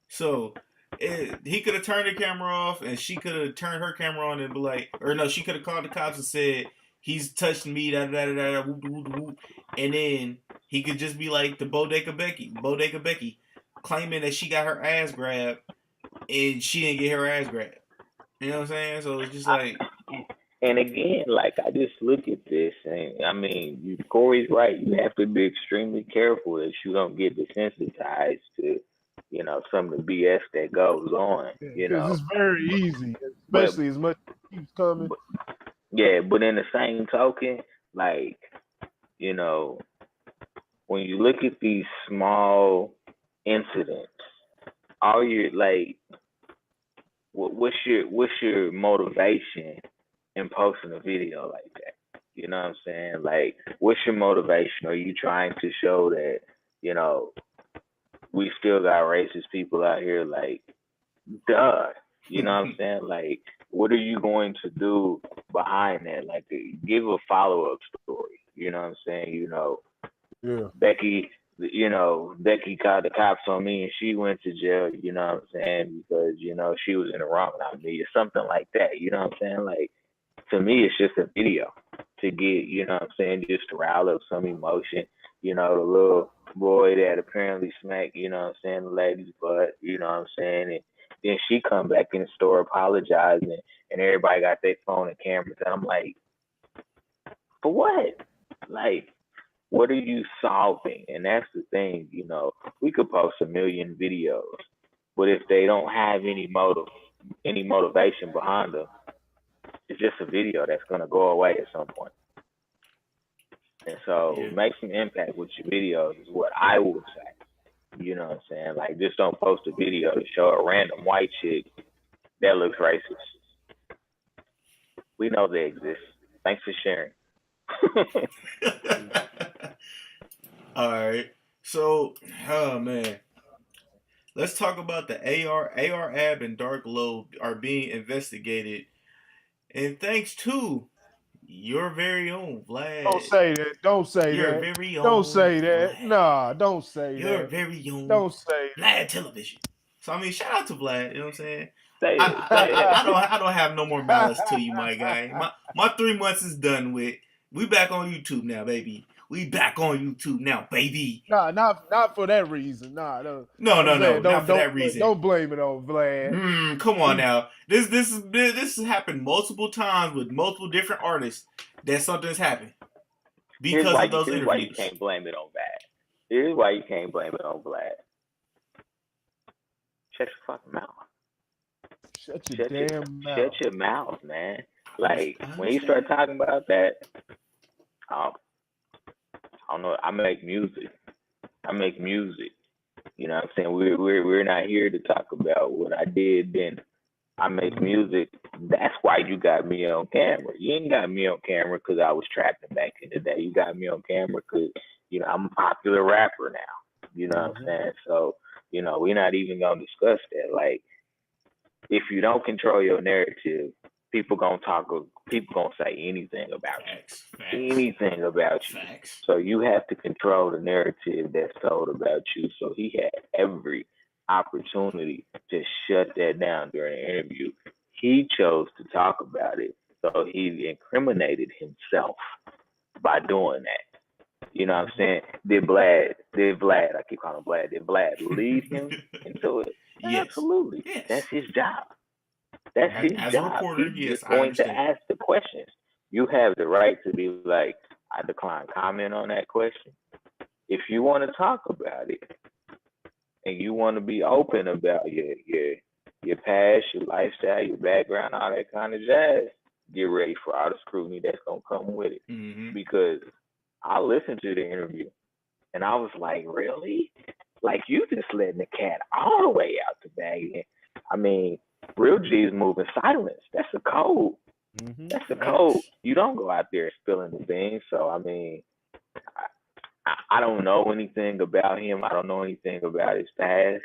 So he could have turned the camera off, and she could have turned her camera on and be like, or no, she could have called the cops and said he's touched me, da da da da, whoop whoop whoop, and then he could just be like the Bodega Becky, claiming that she got her ass grabbed and she didn't get her ass grabbed. You know what I'm saying? So it's just like, And again, like, I just look at this, and I mean, Corey's right. You have to be extremely careful that you don't get desensitized to, some of the BS that goes on. Because it's very easy, But, especially as much as it keeps coming. but yeah, but in the same token, like, you know, when you look at these small incidents, all your like, what's your motivation in posting a video like that? You know what I'm saying? Like, what's your motivation? Are you trying to show that, we still got racist people out here? Like, duh. You know what I'm saying? Like, what are you going to do behind that? Like, give a follow-up story. You know what I'm saying? Yeah. Becky called the cops on me and she went to jail, you know what I'm saying? Because, she was in the wrong, not me, or something like that. You know what I'm saying? Like, to me, it's just a video to get, you know what I'm saying, just to rile up some emotion. The little boy that apparently smacked, you know what I'm saying, the lady's butt, you know what I'm saying? And then she come back in the store apologizing and everybody got their phone and cameras. And I'm like, for what? Like, what are you solving? And that's the thing, we could post a million videos, but if they don't have any motivation behind them, it's just a video that's gonna go away at some point. And so make some impact with your videos is what I would say. You know what I'm saying? Like, just don't post a video to show a random white chick that looks racist. We know they exist. Thanks for sharing. all right. So, oh man, let's talk about the ArAbe and Dark Lobe are being investigated, and thanks to your very own Vlad. Don't say that. Don't say your that. very own Don't say that. Vlad. Nah, don't say Your that. very own Don't say Vlad Television. So I mean, shout out to Vlad. You know what I'm saying? Say it. I don't have no more malice to you, my guy. My 3 months is done with. We back on YouTube now, baby. We back on YouTube now, baby. Nah, not for that reason. Nah, no. No, Vlad, not for that reason. Don't blame it on Vlad. Come on now. This has happened multiple times with multiple different artists that something's happened because of those interviews. Here's why you can't blame it on Vlad. Here's why you can't blame it on Vlad. Shut your fucking mouth. Shut your damn mouth. Shut your mouth, man. Like, when you start talking about that, I don't know. I make music. You know what I'm saying? We're not here to talk about what I did then. I make music. That's why you got me on camera. You ain't got me on camera because I was trapping back in the day. You got me on camera because, I'm a popular rapper now. You know what I'm saying? So, we're not even going to discuss that. Like, if you don't control your narrative, people gonna say anything about you. Anything about you. Facts. So you have to control the narrative that's told about you. So he had every opportunity to shut that down during the interview. He chose to talk about it. So he incriminated himself by doing that. You know what I'm saying? Did Vlad, I keep calling him Vlad, did Vlad lead him into it? Yes. Absolutely. Yes. That's his job. That's his as job. A reporter, He's yes, just going to ask the questions. You have the right to be like, I decline comment on that question. If you want to talk about it and you want to be open about your past, your lifestyle, your background, all that kind of jazz, get ready for all the scrutiny that's gonna come with it. Mm-hmm. Because I listened to the interview and I was like, really? Like, you just letting the cat all the way out the bag. I mean, real G's move in silence. That's a code. Mm-hmm. That's the code. You don't go out there spilling the beans. So I mean, I don't know anything about him. I don't know anything about his past.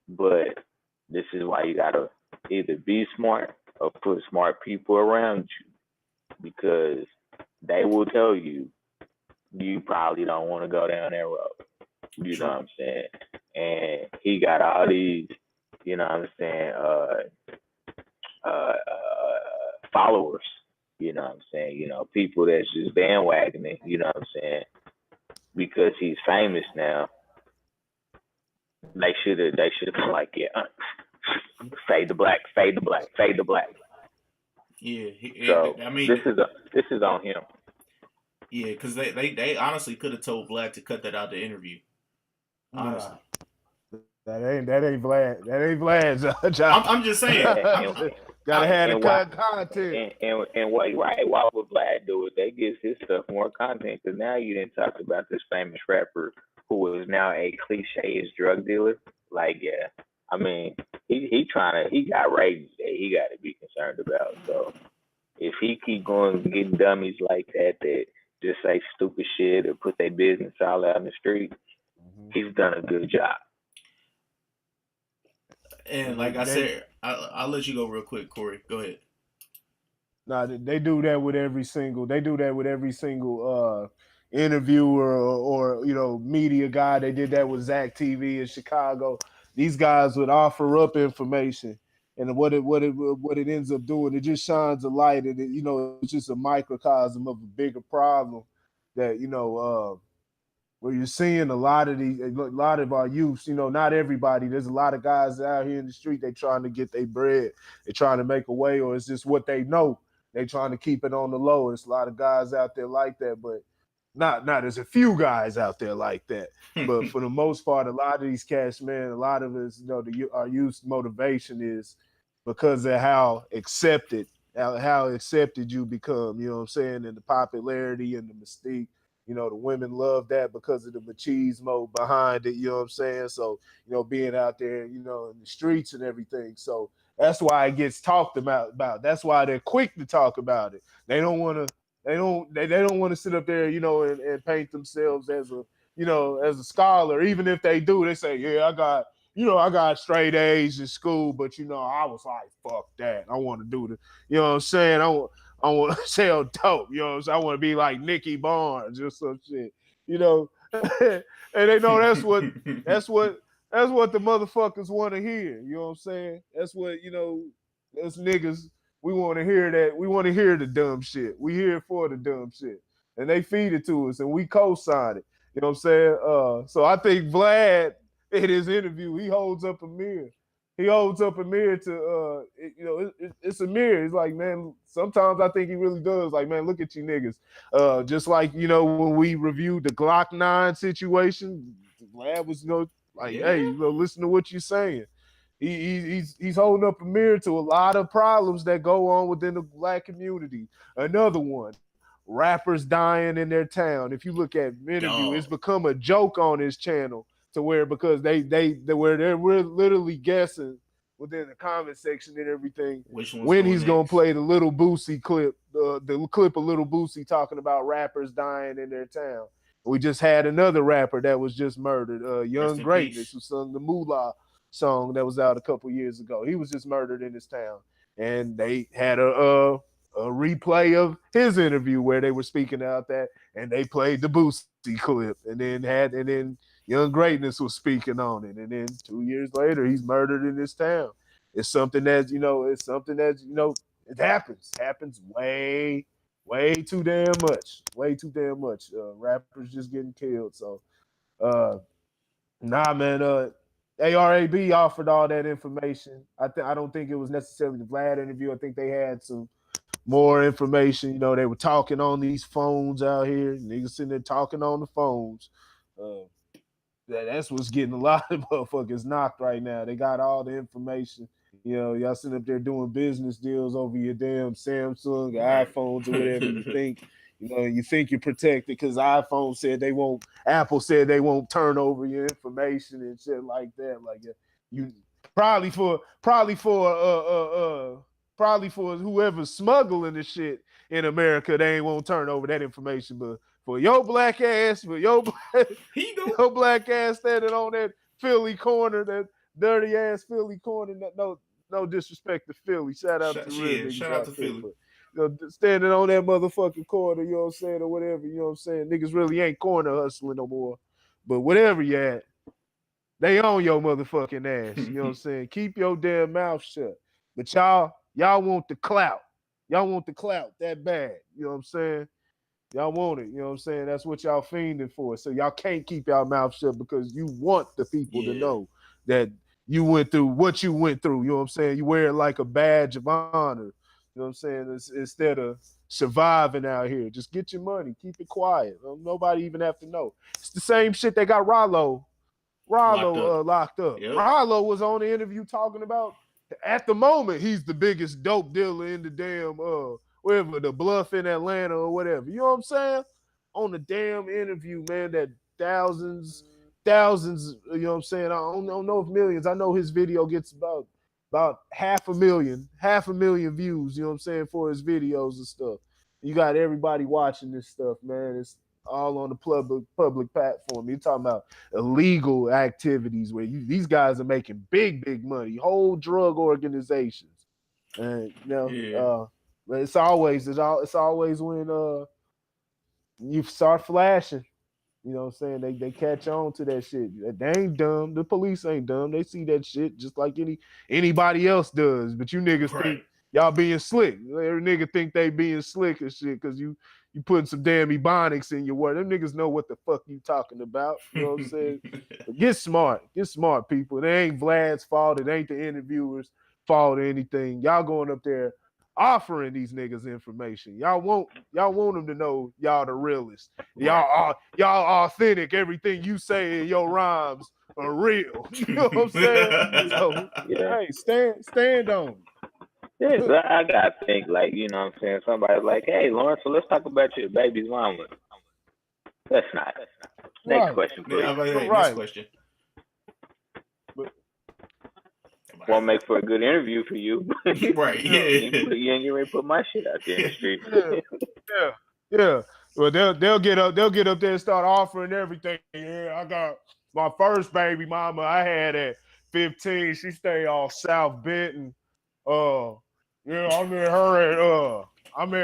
But this is why you gotta either be smart or put smart people around you, because they will tell you probably don't want to go down that road. You know what I'm saying? And he got all these, you know what I'm saying, followers. You know what I'm saying? You know, people that's just bandwagoning. You know what I'm saying? Because he's famous now. They should have been like, yeah, fade the black, fade the black, fade the black. Yeah, So I mean, this is on him. Yeah, because they honestly could have told Vlad to cut that out the interview. Honestly, that ain't Vlad. That ain't Vlad's job. I'm just saying. Gotta have the content. And why would Vlad do it? They gives his stuff more content, because now you didn't talk about this famous rapper who is now a cliche drug dealer. Like, yeah, I mean, he got ratings that he got to be concerned about. So if he keep going getting dummies like that just say stupid shit or put their business all out in the street, he's done a good job. And like I said, I'll let you go real quick, Corey. Go ahead. Nah, they do that with every single. They do that with every single interviewer or media guy. They did that with Zach TV in Chicago. These guys would offer up information, and what it ends up doing, it just shines a light, and it's just a microcosm of a bigger problem that where you're seeing a lot of our youth, not everybody. There's a lot of guys out here in the street. They trying to get their bread. They trying to make a way, or it's just what they know. They trying to keep it on the low. There's a lot of guys out there like that, but not. There's a few guys out there like that, but for the most part, a lot of these cats, man, a lot of us, our youth motivation is because of how accepted you become. You know what I'm saying, and the popularity and the mystique. The women love that because of the machismo behind it, you know what I'm saying? So, being out there, in the streets and everything. So that's why it gets talked about. That's why they're quick to talk about it. They don't want to sit up there, and paint themselves as a scholar. Even if they do, they say, yeah, I got straight A's in school, but I was like, fuck that. I want to do the, you know what I'm saying? I want to sell dope, you know what I'm saying? I want to be like Nicky Barnes or some shit, and they know that's what the motherfuckers want to hear, you know what I'm saying? That's what, us niggas, we want to hear that. We want to hear the dumb shit. We here for the dumb shit. And they feed it to us and we co-sign it. You know what I'm saying? So I think Vlad, in his interview, he holds up a mirror. He holds up a mirror to, it's a mirror. It's like, man, sometimes I think he really does. Like, man, look at you niggas. Just like, when we reviewed the Glock 9 situation, Vlad was, hey, listen to what you're saying. He's holding up a mirror to a lot of problems that go on within the black community. Another one, rappers dying in their town. If you look at interview, it's become a joke on his channel. To where, because we're literally guessing within the comment section and everything when he's gonna play the Little Boosie clip, the clip of Little Boosie talking about rappers dying in their town. We just had another rapper that was just murdered, Young Greatness, who sung the Moolah song that was out a couple years ago. He was just murdered in his town, and they had a replay of his interview where they were speaking out that, and they played the Boosie clip, and then Young Greatness was speaking on it, and then 2 years later, he's murdered in this town. It's something that it happens way too damn much. Rappers just getting killed. So, nah, man. ArAbe offered all that information. I don't think it was necessarily the Vlad interview. I think they had some more information. They were talking on these phones out here. Niggas sitting there talking on the phones. That's what's getting a lot of motherfuckers knocked right now. They got all the information. Y'all sitting up there doing business deals over your damn Samsung, your iPhones, or whatever you think. You think you're protected because Apple said they won't turn over your information and shit like that. Like you probably for Probably for whoever's smuggling the shit in America, they ain't won't turn over that information. But for your black ass, your black ass standing on that Philly corner, that dirty ass Philly corner, no disrespect to Philly. Shout out to real niggas shout out out to there. Philly. But standing on that motherfucking corner, you know what I'm saying, or whatever, you know what I'm saying. Niggas really ain't corner hustling no more. But whatever you at, they own your motherfucking ass. You know what I'm saying? Keep your damn mouth shut. But y'all want the clout. Y'all want the clout that bad. You know what I'm saying? Y'all want it. You know what I'm saying? That's what y'all fiending for. So y'all can't keep y'all mouth shut because you want the people to know that you went through what you went through. You know what I'm saying? You wear it like a badge of honor. You know what I'm saying? Instead of surviving out here, just get your money. Keep it quiet. Nobody even have to know. It's the same shit they got Rollo locked up. Yep. Rollo was on the interview talking about, at the moment, he's the biggest dope dealer in the damn wherever, the Bluff in Atlanta or whatever. You know what I'm saying? On the damn interview, man, that thousands, you know what I'm saying? I don't know if millions. I know his video gets about 500,000 views, you know what I'm saying, for his videos and stuff. You got everybody watching this stuff, man. It's all on the public platform. You're talking about illegal activities where these guys are making big money, whole drug organizations, and it's always when you start flashing. You know what I'm saying? They catch on to that shit. They ain't dumb. The police ain't dumb. They see that shit just like anybody else does. But you niggas think y'all being slick. Every nigga think they being slick and shit because you putting some damn ebonics in your word. Them niggas know what the fuck you talking about. You know what I'm saying? But get smart, people. It ain't Vlad's fault. It ain't the interviewer's fault or anything. Y'all going up there offering these niggas information. Y'all want them to know y'all the realest. Y'all authentic. Everything you say in your rhymes are real. You know what I'm saying? So hey, stand on it. Yeah, I gotta think, like, you know what I'm saying? Somebody's like, hey, Lawrence, so let's talk about your baby's mama. That's not. Next question, please. Next question. Won't make for a good interview for you. Right, yeah. You ain't ready to put my shit out there in the street. Yeah. Well, they'll get up there and start offering everything. Yeah, I got my first baby mama I had at 15. She stayed off South Benton. I met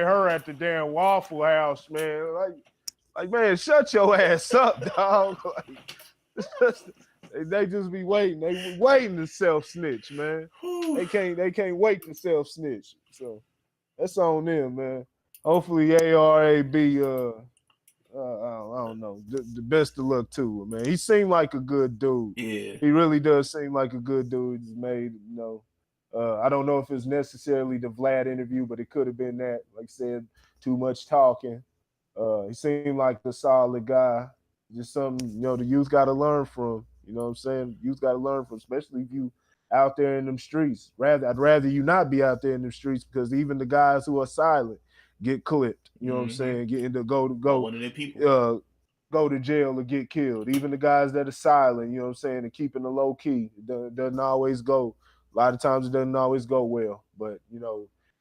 her at the damn Waffle House, man. Like man, shut your ass up, dog. They just be waiting. They waiting to self-snitch, man. They can't wait to self-snitch. So that's on them, man. Hopefully ArAbe, I don't know. The best of luck to him, man. He seemed like a good dude. Yeah. He really does seem like a good dude. He's made, I don't know if it's necessarily the Vlad interview, but it could have been that. Like I said, too much talking. He seemed like a solid guy. Just something, the youth got to learn from. You know what I'm saying? Youth got to learn from, especially if you out there in them streets. I'd rather you not be out there in them streets because even the guys who are silent get clipped. You know what I'm saying? Getting to go one of their people. Go to jail or get killed. Even the guys that are silent, you know what I'm saying, and keeping the low key. It doesn't always go. A lot of times it doesn't always go well. But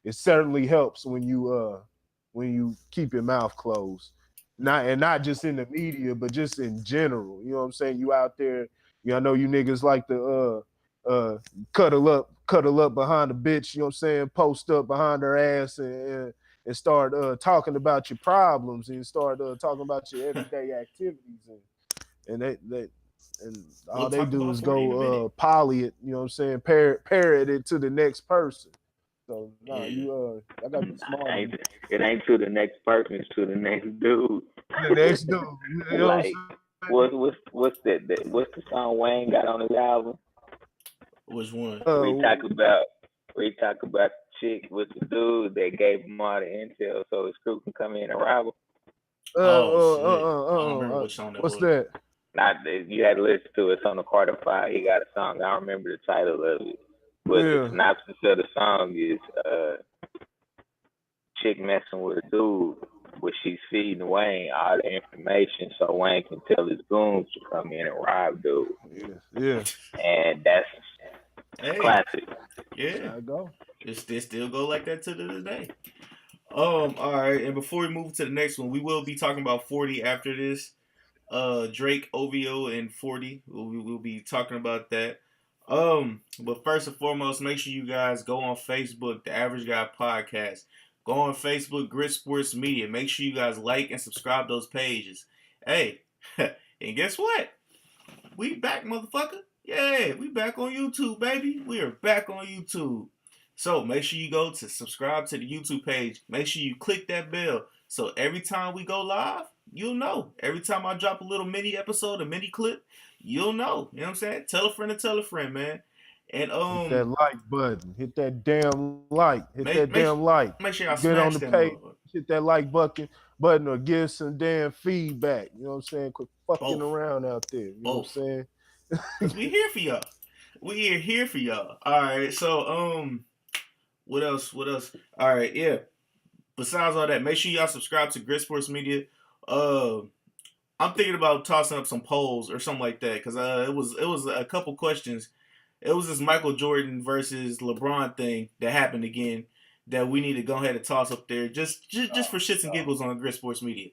it certainly helps when you keep your mouth closed. Not just in the media, but just in general. You know what I'm saying? You out there, I know you niggas like to cuddle up behind a bitch, you know what I'm saying, post up behind her ass and start talking about your problems and start talking about your everyday activities and all they do is go poly it, you know what I'm saying, parrot it to the next person. So I gotta be smart. It ain't to the next person, it's to the next dude. The next dude. You know like what's that? What's the song Wayne got on his album? Which one? We talk about the chick with the dude that gave him all the intel so his crew can come in and rob him. I don't remember which song that was. What's that? You had to listen to it. It's on the Carter 5. He got a song. I don't remember the title of it. But the synopsis of the song is chick messing with a dude, but she's feeding Wayne all the information so Wayne can tell his goons to come in and rob dude. Yeah. And that's classic. Yeah. I go. It still go like that to this day. All right, and before we move to the next one, we will be talking about 40 after this. Drake, OVO, and 40. We'll be talking about that. But first and foremost, make sure you guys go on Facebook, the Average Guy Podcast. Go on Facebook, Grit Sports Media. Make sure you guys like and subscribe those pages. Hey, and guess what? We back, motherfucker. Yeah, we back on YouTube, baby. We are back on YouTube. So make sure you go to subscribe to the YouTube page. Make sure you click that bell. So every time we go live, you'll know. Every time I drop a little mini episode, a mini clip, you'll know. You know what I'm saying? Tell a friend, man. And hit that like button. Hit that damn like. Like. Make sure y'all Get on smash the that page. motherfucker. Hit that like button or give some damn feedback. You know what I'm saying? Quit fucking around out there. You know what I'm saying? Cause we here for y'all. We are here for y'all. All right. So what else? All right. Yeah. Besides all that, make sure y'all subscribe to Grit Sports Media. I'm thinking about tossing up some polls or something like that because it was a couple questions. It was this Michael Jordan versus LeBron thing that happened again that we need to go ahead and toss up there just for shits and giggles on Grit Sports Media.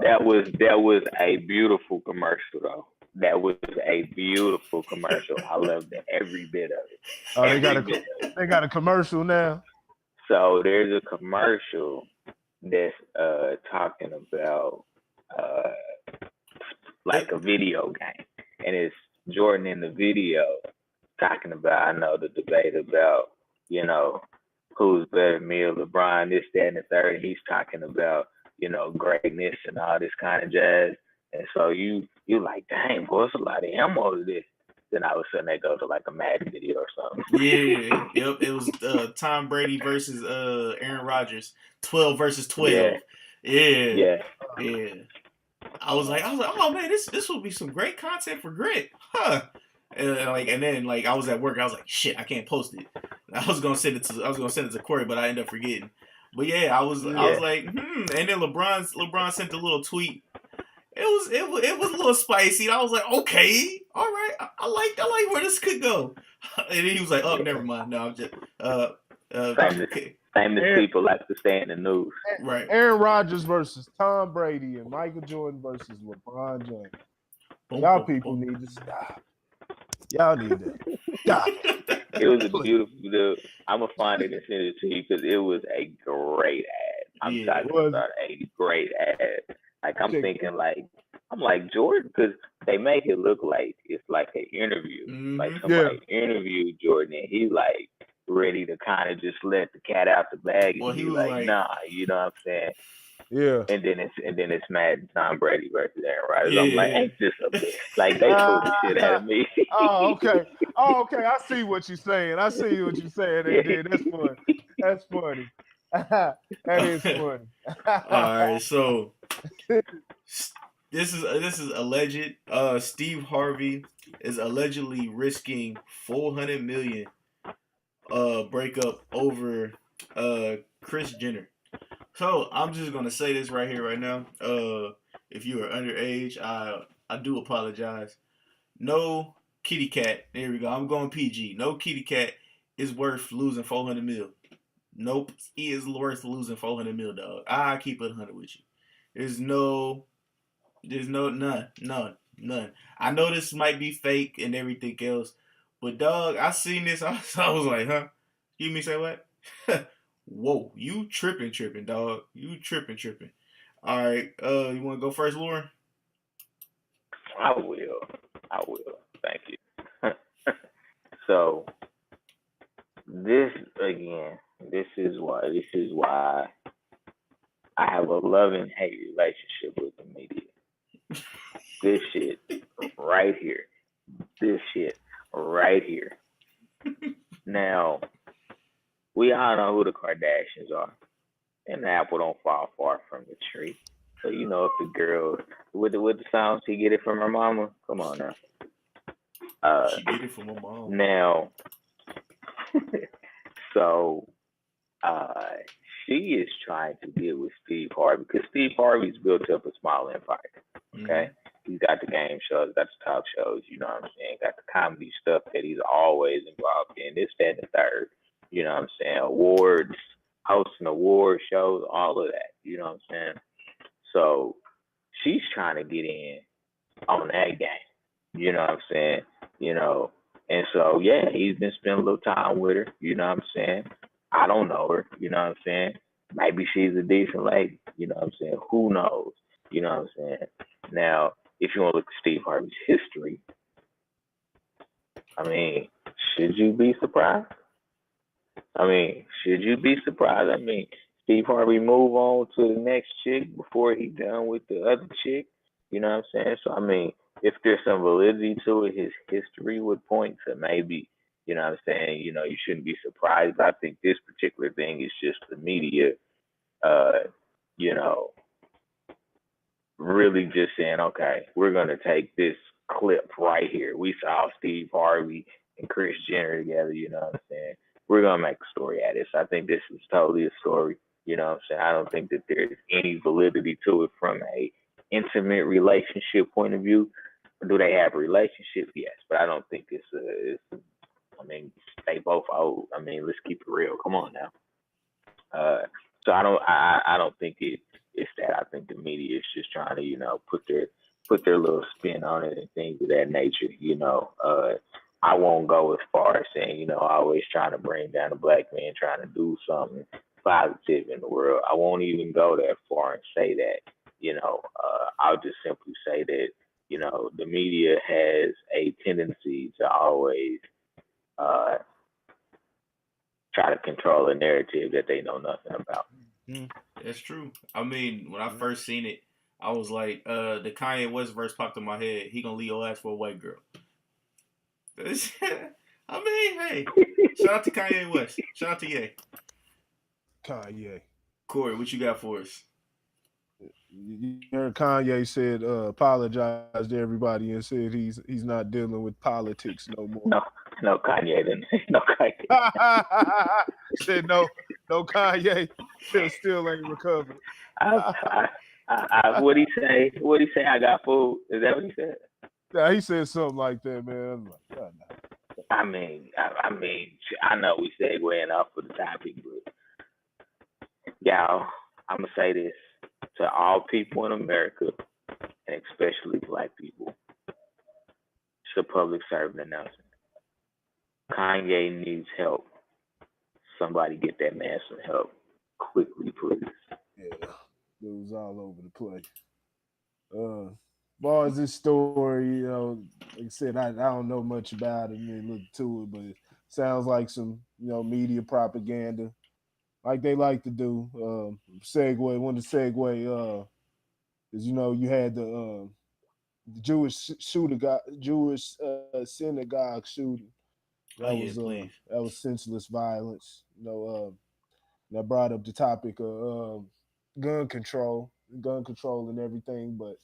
That was a beautiful commercial though. That was a beautiful commercial. I loved every bit of it. Oh, they got a commercial now. So there's a commercial that's talking about like a video game, and it's Jordan in the video talking about, I know the debate about, you know, who's better, me or LeBron, this, that, and the third. And he's talking about, you know, greatness and all this kind of jazz. And so you like, dang, boy, it's a lot of ammo to this. Then all of a sudden they go to like a Madden video or something. Yeah, yep. It was Tom Brady versus Aaron Rodgers, 12 versus 12. Yeah. I was like, oh man, this will be some great content for Grit, huh? And then I was at work, I was like, shit, I can't post it. I was gonna send it to Corey, but I ended up forgetting. But yeah, I was like, and then LeBron sent a little tweet. It was a little spicy. I was like, okay, all right, I like where this could go. And then he was like, oh, never mind. No, I'm just Famous people like to stay in the news. Right. Aaron Rodgers versus Tom Brady and Michael Jordan versus LeBron James. Y'all people need to stop. Y'all need to stop. It was a beautiful video. I'm going to find it and send it to you because it was a great ad. I'm talking about a great ad. Like, I'm thinking, I'm like, Jordan, because they make it look like it's like an interview. Mm-hmm. Like somebody interviewed Jordan and he's like ready to kind of just let the cat out the bag. And he was like, nah, you know what I'm saying? Yeah. And then it's Madden, Tom Brady versus Aaron Rodgers. I'm like, ain't this a bitch? Like, they pulled the shit out of me. Oh, okay. I see what you're saying. That's funny. That's funny. That is funny. All right, so this is alleged. Steve Harvey is allegedly risking $400 million breakup over Kris Jenner. So I'm just gonna say this right here, right now. If you are underage, I do apologize. No kitty cat. There we go. I'm going PG. No kitty cat is worth losing $400 million. Nope, he is worth losing $400 million, dog. I keep it 100 with you. There's none. I know this might be fake and everything else, but dog, I seen this. I was like, huh? You me say what? Whoa, you tripping, dog. You tripping. All right, you want to go first, Lauren? I will. Thank you. So this is why I have a love and hate relationship with the media. This shit right here. Now, we all know who the Kardashians are. And the apple don't fall far from the tree. So you know if the girl with the sound, she get it from her mama. Come on now. She get it from her mom. Now, so she is trying to deal with Steve Harvey because Steve Harvey's built up a small empire. Okay, he's got the game shows, got the talk shows. You know what I'm saying? Got the comedy stuff that he's always involved in. This, that, and the third. You know what I'm saying? Awards, hosting award shows, all of that. You know what I'm saying? So she's trying to get in on that game. You know what I'm saying? You know, and so yeah, he's been spending a little time with her. You know what I'm saying? I don't know her. You know what I'm saying? Maybe she's a decent lady. You know what I'm saying? Who knows? You know what I'm saying? Now, if you want to look at Steve Harvey's history, I mean, should you be surprised? I mean, should you be surprised? I mean, Steve Harvey move on to the next chick before he done with the other chick. You know what I'm saying? So I mean, if there's some validity to it, his history would point to maybe, you know what I'm saying, you know, you shouldn't be surprised. But I think this particular thing is just the media, uh, you know, really just saying, okay, we're gonna take this clip right here. We saw Steve Harvey and Chris Jenner together, you know what I'm saying? We're gonna make a story out of this. I think this is totally a story, you know what I'm saying? I don't think that there's any validity to it from a intimate relationship point of view. Do they have a relationship? Yes, but I don't think I mean, they both old. I mean, let's keep it real. Come on now. So I don't think it's that. I think the media is just trying to, you know, put their little spin on it and things of that nature. You know, I won't go as far as saying, you know, always trying to bring down a black man, trying to do something positive in the world. I won't even go that far and say that. You know, I'll just simply say that, you know, the media has a tendency to always uh, try to control a narrative that they know nothing about. That's true. I mean, when I first seen it, I was like, the Kanye West verse popped in my head. He gonna leave your ass for a white girl. I mean, hey, shout out to Kanye West. Shout out to Ye. Kanye. Corey, what you got for us? You heard Kanye said apologize to everybody and said he's not dealing with politics no more. No, Kanye didn't. No, Kanye. Said no Kanye still ain't recovered. What he say? What he say? I got food. Is that what he said? Yeah, he said something like that, man. I'm like, God, no. I mean, I know we segueing off of the topic, but y'all, I'm gonna say this to all people in America, and especially black people. It's a public service announcement. Kanye needs help. Somebody get that man some help quickly, please. Yeah, it was all over the place. Far as this story, you know, like I said, I don't know much about it and look to it, but it sounds like some, you know, media propaganda, like they like to do. Want to segue, is, you know, you had the Jewish synagogue shooting. That was senseless violence. You know, that brought up the topic of gun control and everything. But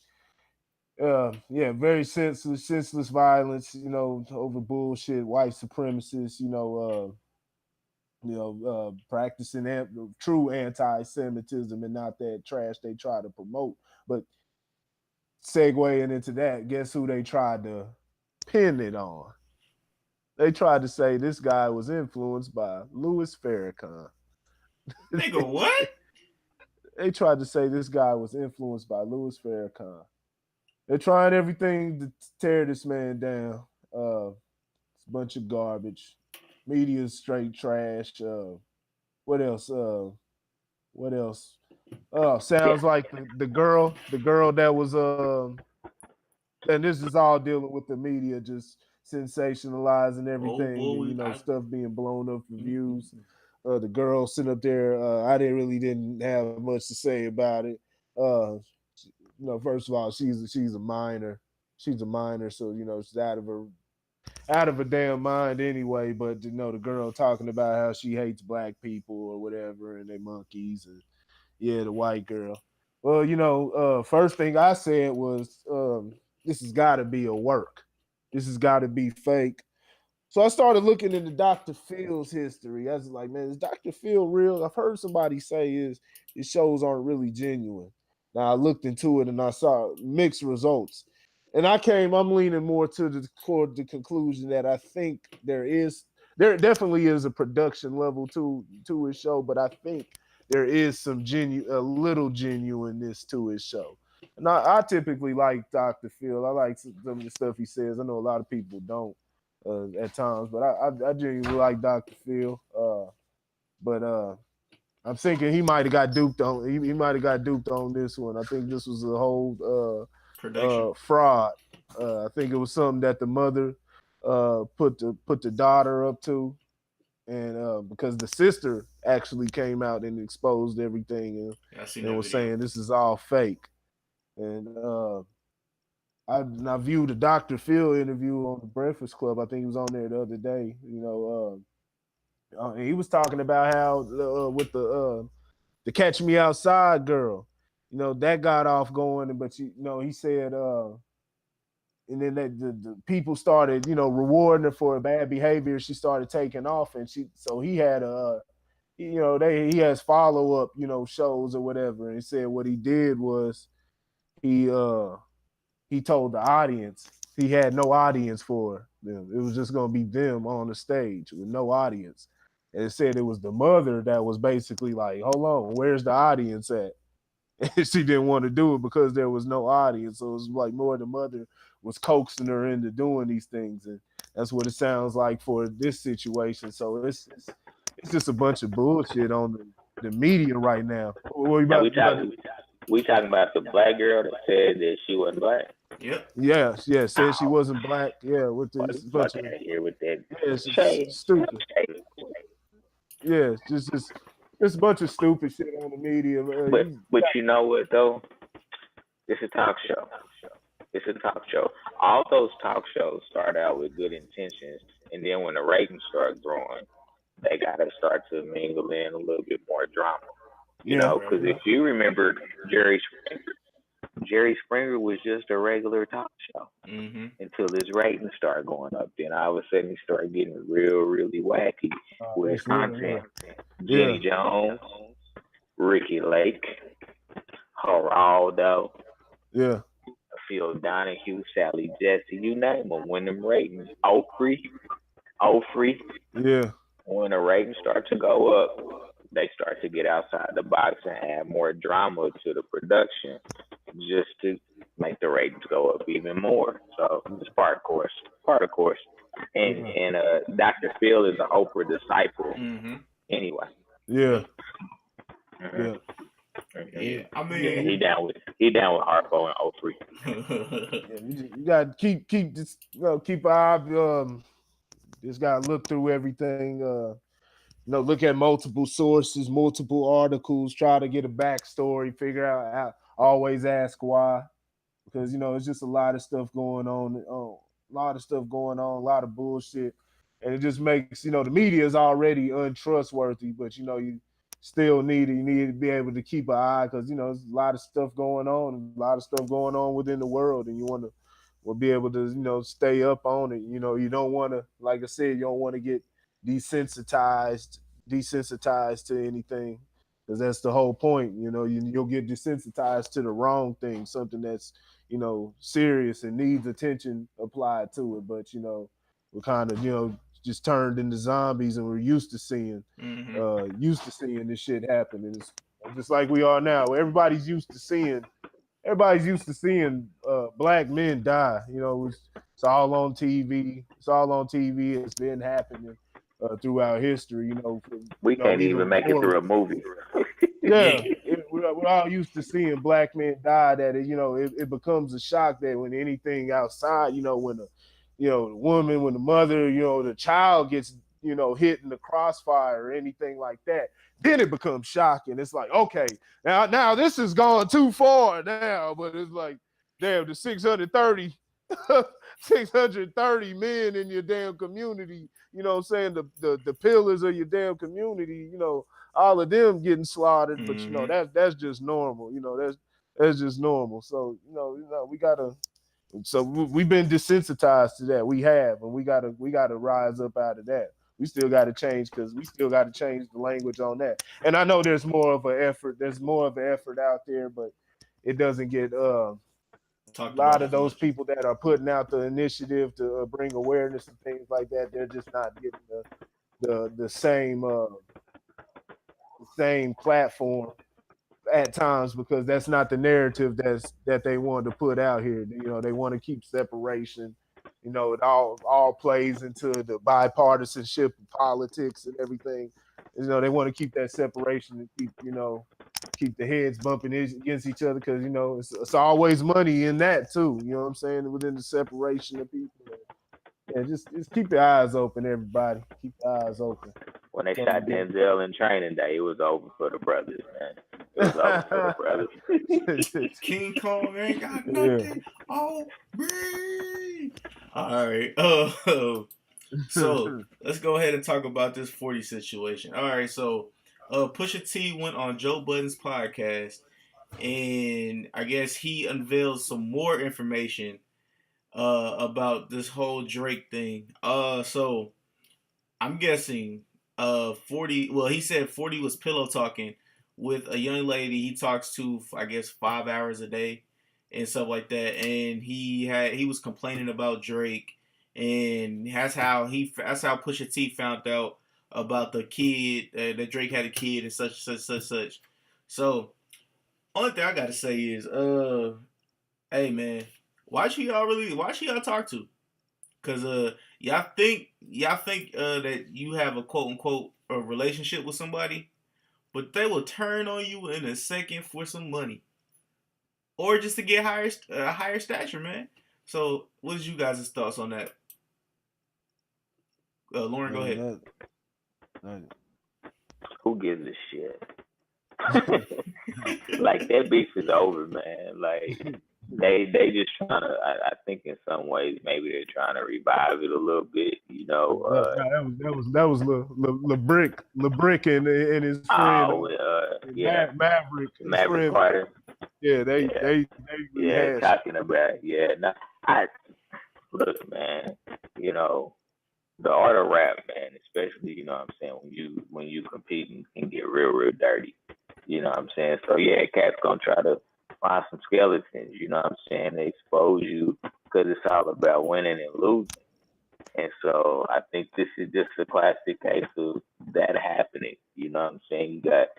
yeah, very senseless violence. You know, over bullshit, white supremacists. Practicing true anti-Semitism and not that trash they try to promote. But segueing into that, guess who they tried to pin it on? They tried to say this guy was influenced by Louis Farrakhan. Nigga, what? They tried to say this guy was influenced by Louis Farrakhan. They're trying everything to tear this man down. It's a bunch of garbage. Media's straight trash. What else? What else? Sounds like the girl that was and this is all dealing with the media just sensationalizing everything, and, you know, stuff being blown up for views. The girl sitting up there, I didn't have much to say about it. You know, first of all, she's a minor. She's a minor, so, you know, she's out of her damn mind anyway. But, you know, the girl talking about how she hates black people or whatever, and they monkeys, and yeah, the white girl. Well, you know, first thing I said was, this has got to be a work. This has got to be fake. So I started looking into Dr. Phil's history. I was like, man, is Dr. Phil real? I've heard somebody say his shows aren't really genuine. Now I looked into it and I saw mixed results. And I'm leaning more toward the conclusion that I think there is there definitely is a production level to his show, but I think there is some a little genuineness to his show. And I typically like Dr. Phil. I like some of the stuff he says. I know a lot of people don't at times, but I genuinely like Dr. Phil. But I'm thinking he might have got duped on. He might have got duped on this one. I think this was a whole fraud. I think it was something that the mother put the daughter up to, and because the sister actually came out and exposed everything and was saying this is all fake. And I viewed the Dr. Phil interview on the Breakfast Club. I think he was on there the other day. And he was talking about how with the Catch Me Outside girl, that got off going, but he said, and then the people started, rewarding her for her bad behavior. She started taking off, and he had he has follow up, shows or whatever. And he said what he did was he told the audience he had no audience for them. It was just gonna be them on the stage with no audience. And it said it was the mother that was basically like, hold on, where's the audience at? And she didn't want to do it because there was no audience. So it was like more the mother was coaxing her into doing these things. And that's what it sounds like for this situation. So it's just a bunch of bullshit on the media right now. We talking about the black girl that said that she wasn't black. Yep. Yeah, said she wasn't black. Yeah, with this bunch of here with that. Yeah, it's stupid. Yeah, just a bunch of stupid shit on the media. But you know what though? It's a talk show. It's a talk show. All those talk shows start out with good intentions, and then when the ratings start growing, they gotta start to mingle in a little bit more drama. You know, because if you remember Jerry Springer was just a regular talk show until his ratings started going up. Then all of a sudden he started getting really wacky with his content. Jenny Jones, Ricky Lake, Geraldo, Phil Donahue, Sally Jesse, you name them. When them ratings, Ofrey, when the ratings start to go up, they start to get outside the box and add more drama to the production just to make the ratings go up even more. So it's part of course. And Dr. Phil is an Oprah disciple anyway. Yeah. I mean, he down with Harpo and Oprah. You gotta keep this, keep an eye. Just gotta look through everything. Look at multiple sources, multiple articles, try to get a backstory, figure out how. Always ask why, because it's just a lot of stuff going on, a lot of bullshit, and it just makes the media is already untrustworthy, but you still need to be able to keep an eye, because there's a lot of stuff going on within the world, and you want to be able to stay up on it. You don't want to, like I said, you don't want to get desensitized to anything. Because that's the whole point, you'll get desensitized to the wrong thing, something that's, serious and needs attention applied to it. But, we're kind of, just turned into zombies, and we're used to seeing this shit happen. And it's just like we are now. Everybody's used to seeing black men die. It's all on TV. It's been happening throughout history. We can't even make it through a movie. We're all used to seeing black men die. That it becomes a shock that when anything outside, when the woman, when the mother, the child gets hit in the crossfire or anything like that, then it becomes shocking. It's like, okay, now this has gone too far now, but it's like, damn, the 630 men in your damn community, the pillars of your damn community, all of them getting slaughtered, but that's just normal, that's just normal. So, we gotta, so we've been desensitized to that. We have, and we gotta rise up out of that. We still got to change, because we still got to change the language on that. And I know there's more of an effort out there, but it doesn't get talked lot about of as those much. people that are putting out the initiative to bring awareness and things like that, they're just not getting the same platform at times, because that's not the narrative that they want to put out here. You know, they want to keep separation. You know, it all plays into the bipartisanship of politics and everything. You know, they want to keep that separation and keep the heads bumping against each other, because it's always money in that too. You know what I'm saying? Within the separation of people. Yeah, just keep your eyes open, everybody. Keep your eyes open. When they shot Denzel in Training Day, it was over for the brothers, man. It was over for the brothers. King Kong ain't got nothing on me. All right. So let's go ahead and talk about this 40 situation. All right. So Pusha T went on Joe Budden's podcast, and I guess he unveiled some more information about this whole Drake thing. So I'm guessing 40, well, he said 40 was pillow talking with a young lady he talks to, I guess, 5 hours a day and stuff like that. And he was complaining about Drake, and that's how Pusha T found out about the kid, that Drake had a kid and such. So only thing I gotta say is, hey man, why should y'all talk to? Cause y'all think that you have a quote unquote a relationship with somebody, but they will turn on you in a second for some money, or just to get higher stature, man. So, what is you guys' thoughts on that? Lauren, go ahead. Who gives a shit? Like, that beef is over, man. Like, they just trying to. I think in some ways maybe they're trying to revive it a little bit. That was LeBrick and his friend. Maverick Carter. Yeah, they talking about look, man. The art of rap, man, especially, what I'm saying, when you compete and get real dirty, what I'm saying? So cats gonna try to find some skeletons, what I'm saying? They expose you because it's all about winning and losing. And so I think this is just a classic case of that happening, what I'm saying? You got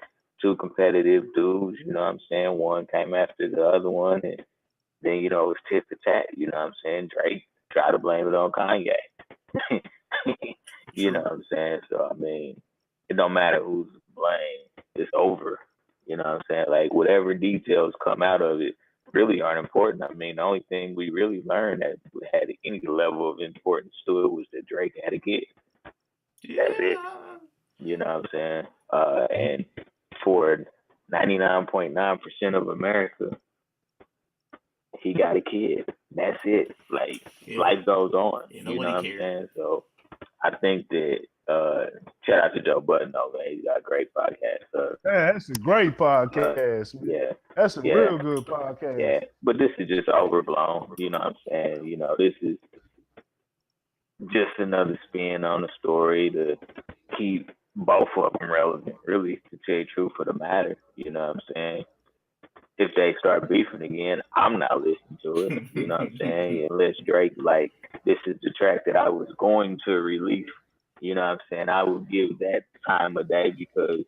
two competitive dudes, what I'm saying? One came after the other one, and then, it's tit for tat, what I'm saying? Drake tried to blame it on Kanye. What I'm saying? So, I mean, it don't matter who's to blame. It's over. You know what I'm saying? Like, whatever details come out of it really aren't important. I mean, the only thing we really learned that had any level of importance to it was that Drake had a kid. That's it. You know what I'm saying? And for 99.9% of America, he got a kid. That's it. Like, life goes on. You know what I'm saying? So I think that shout out to Joe Budden, though, man. He's got a great podcast. That's a great podcast. That's a real good podcast. Yeah, but this is just overblown. You know what I'm saying? This is just another spin on the story to keep both of them relevant, really, to tell you the truth of the matter. You know what I'm saying? If they start beefing again, I'm not listening to it. You know what I'm saying? Unless Drake, like, this is the track that I was going to release. You know what I'm saying? I would give that time of day because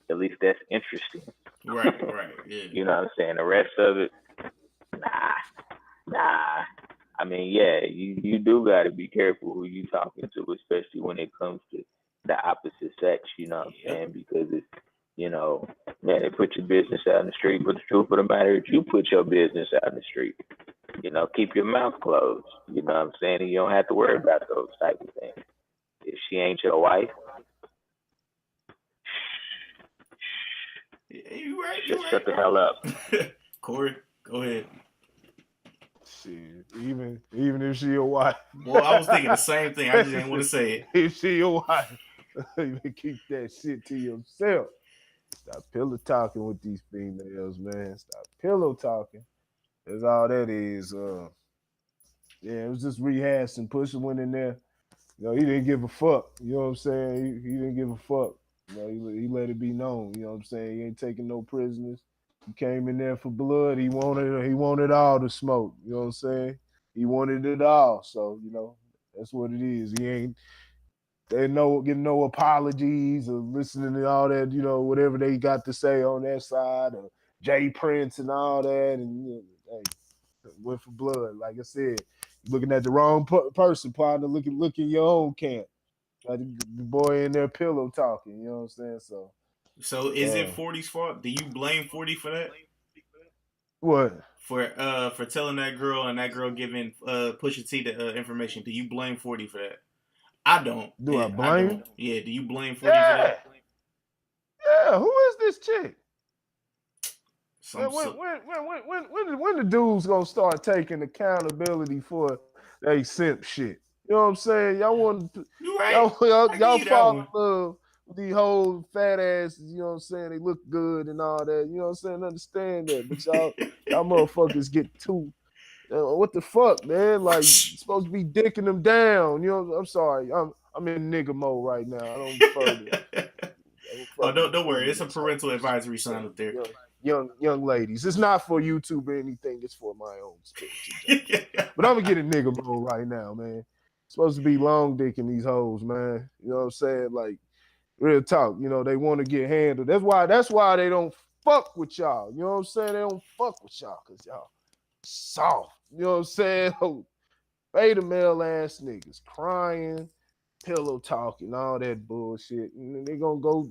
at least that's interesting. Right, yeah. You know what I'm saying? The rest of it, nah. I mean, you do got to be careful who you talking to, especially when it comes to the opposite sex, you know what I'm saying? Because it's, they put your business out in the street, but the truth of the matter is you put your business out in the street. Keep your mouth closed. You know what I'm saying? And you don't have to worry about those type of things. If she ain't your wife, you right. Shut the hell up. Corey, go ahead. Shit, even if she your wife. Well, I was thinking the same thing. I just didn't want to say it. If she your wife, you keep that shit to yourself. Stop pillow talking with these females, man. Stop pillow talking. That's all that is. It was just rehashing. Pusha went in there. He didn't give a fuck. You know what I'm saying? He didn't give a fuck. He let it be known. You know what I'm saying? He ain't taking no prisoners. He came in there for blood. He wanted all the smoke. You know what I'm saying? He wanted it all. So, that's what it is. They getting no apologies or listening to all that, whatever they got to say on that side, or Jay Prince and all that, and hey, went for blood. Like I said, you're looking at the wrong person, partner. Look in your own camp. Like the boy in there pillow talking. You know what I'm saying? So is it 40's fault? Do you blame 40 for that? What? For telling that girl and that girl giving Pusha T the information? Do you blame 40 for that? I don't. Do I blame him? Yeah. Do you blame 40 for that? Yeah. Who is this chick? When the dudes gonna start taking accountability for they simp shit? You know what I'm saying? Y'all want y'all fall in love with these whole fat asses. You know what I'm saying? They look good and all that. You know what I'm saying? Understand that, but y'all motherfuckers get too. What the fuck, man? Like, you're supposed to be dicking them down. You know? I'm sorry. I'm in nigga mode right now. I don't further. Don't worry. It's a parental advisory sign up there. Young ladies. It's not for YouTube or anything. It's for my own spirit. But I'm gonna get in nigga mode right now, man. Supposed to be long dicking these hoes, man. You know what I'm saying? Like, real talk. They want to get handled. That's why they don't fuck with y'all. You know what I'm saying? They don't fuck with y'all because y'all soft. You know what I'm saying? Beta male ass niggas crying, pillow talking, all that bullshit. And then they gonna go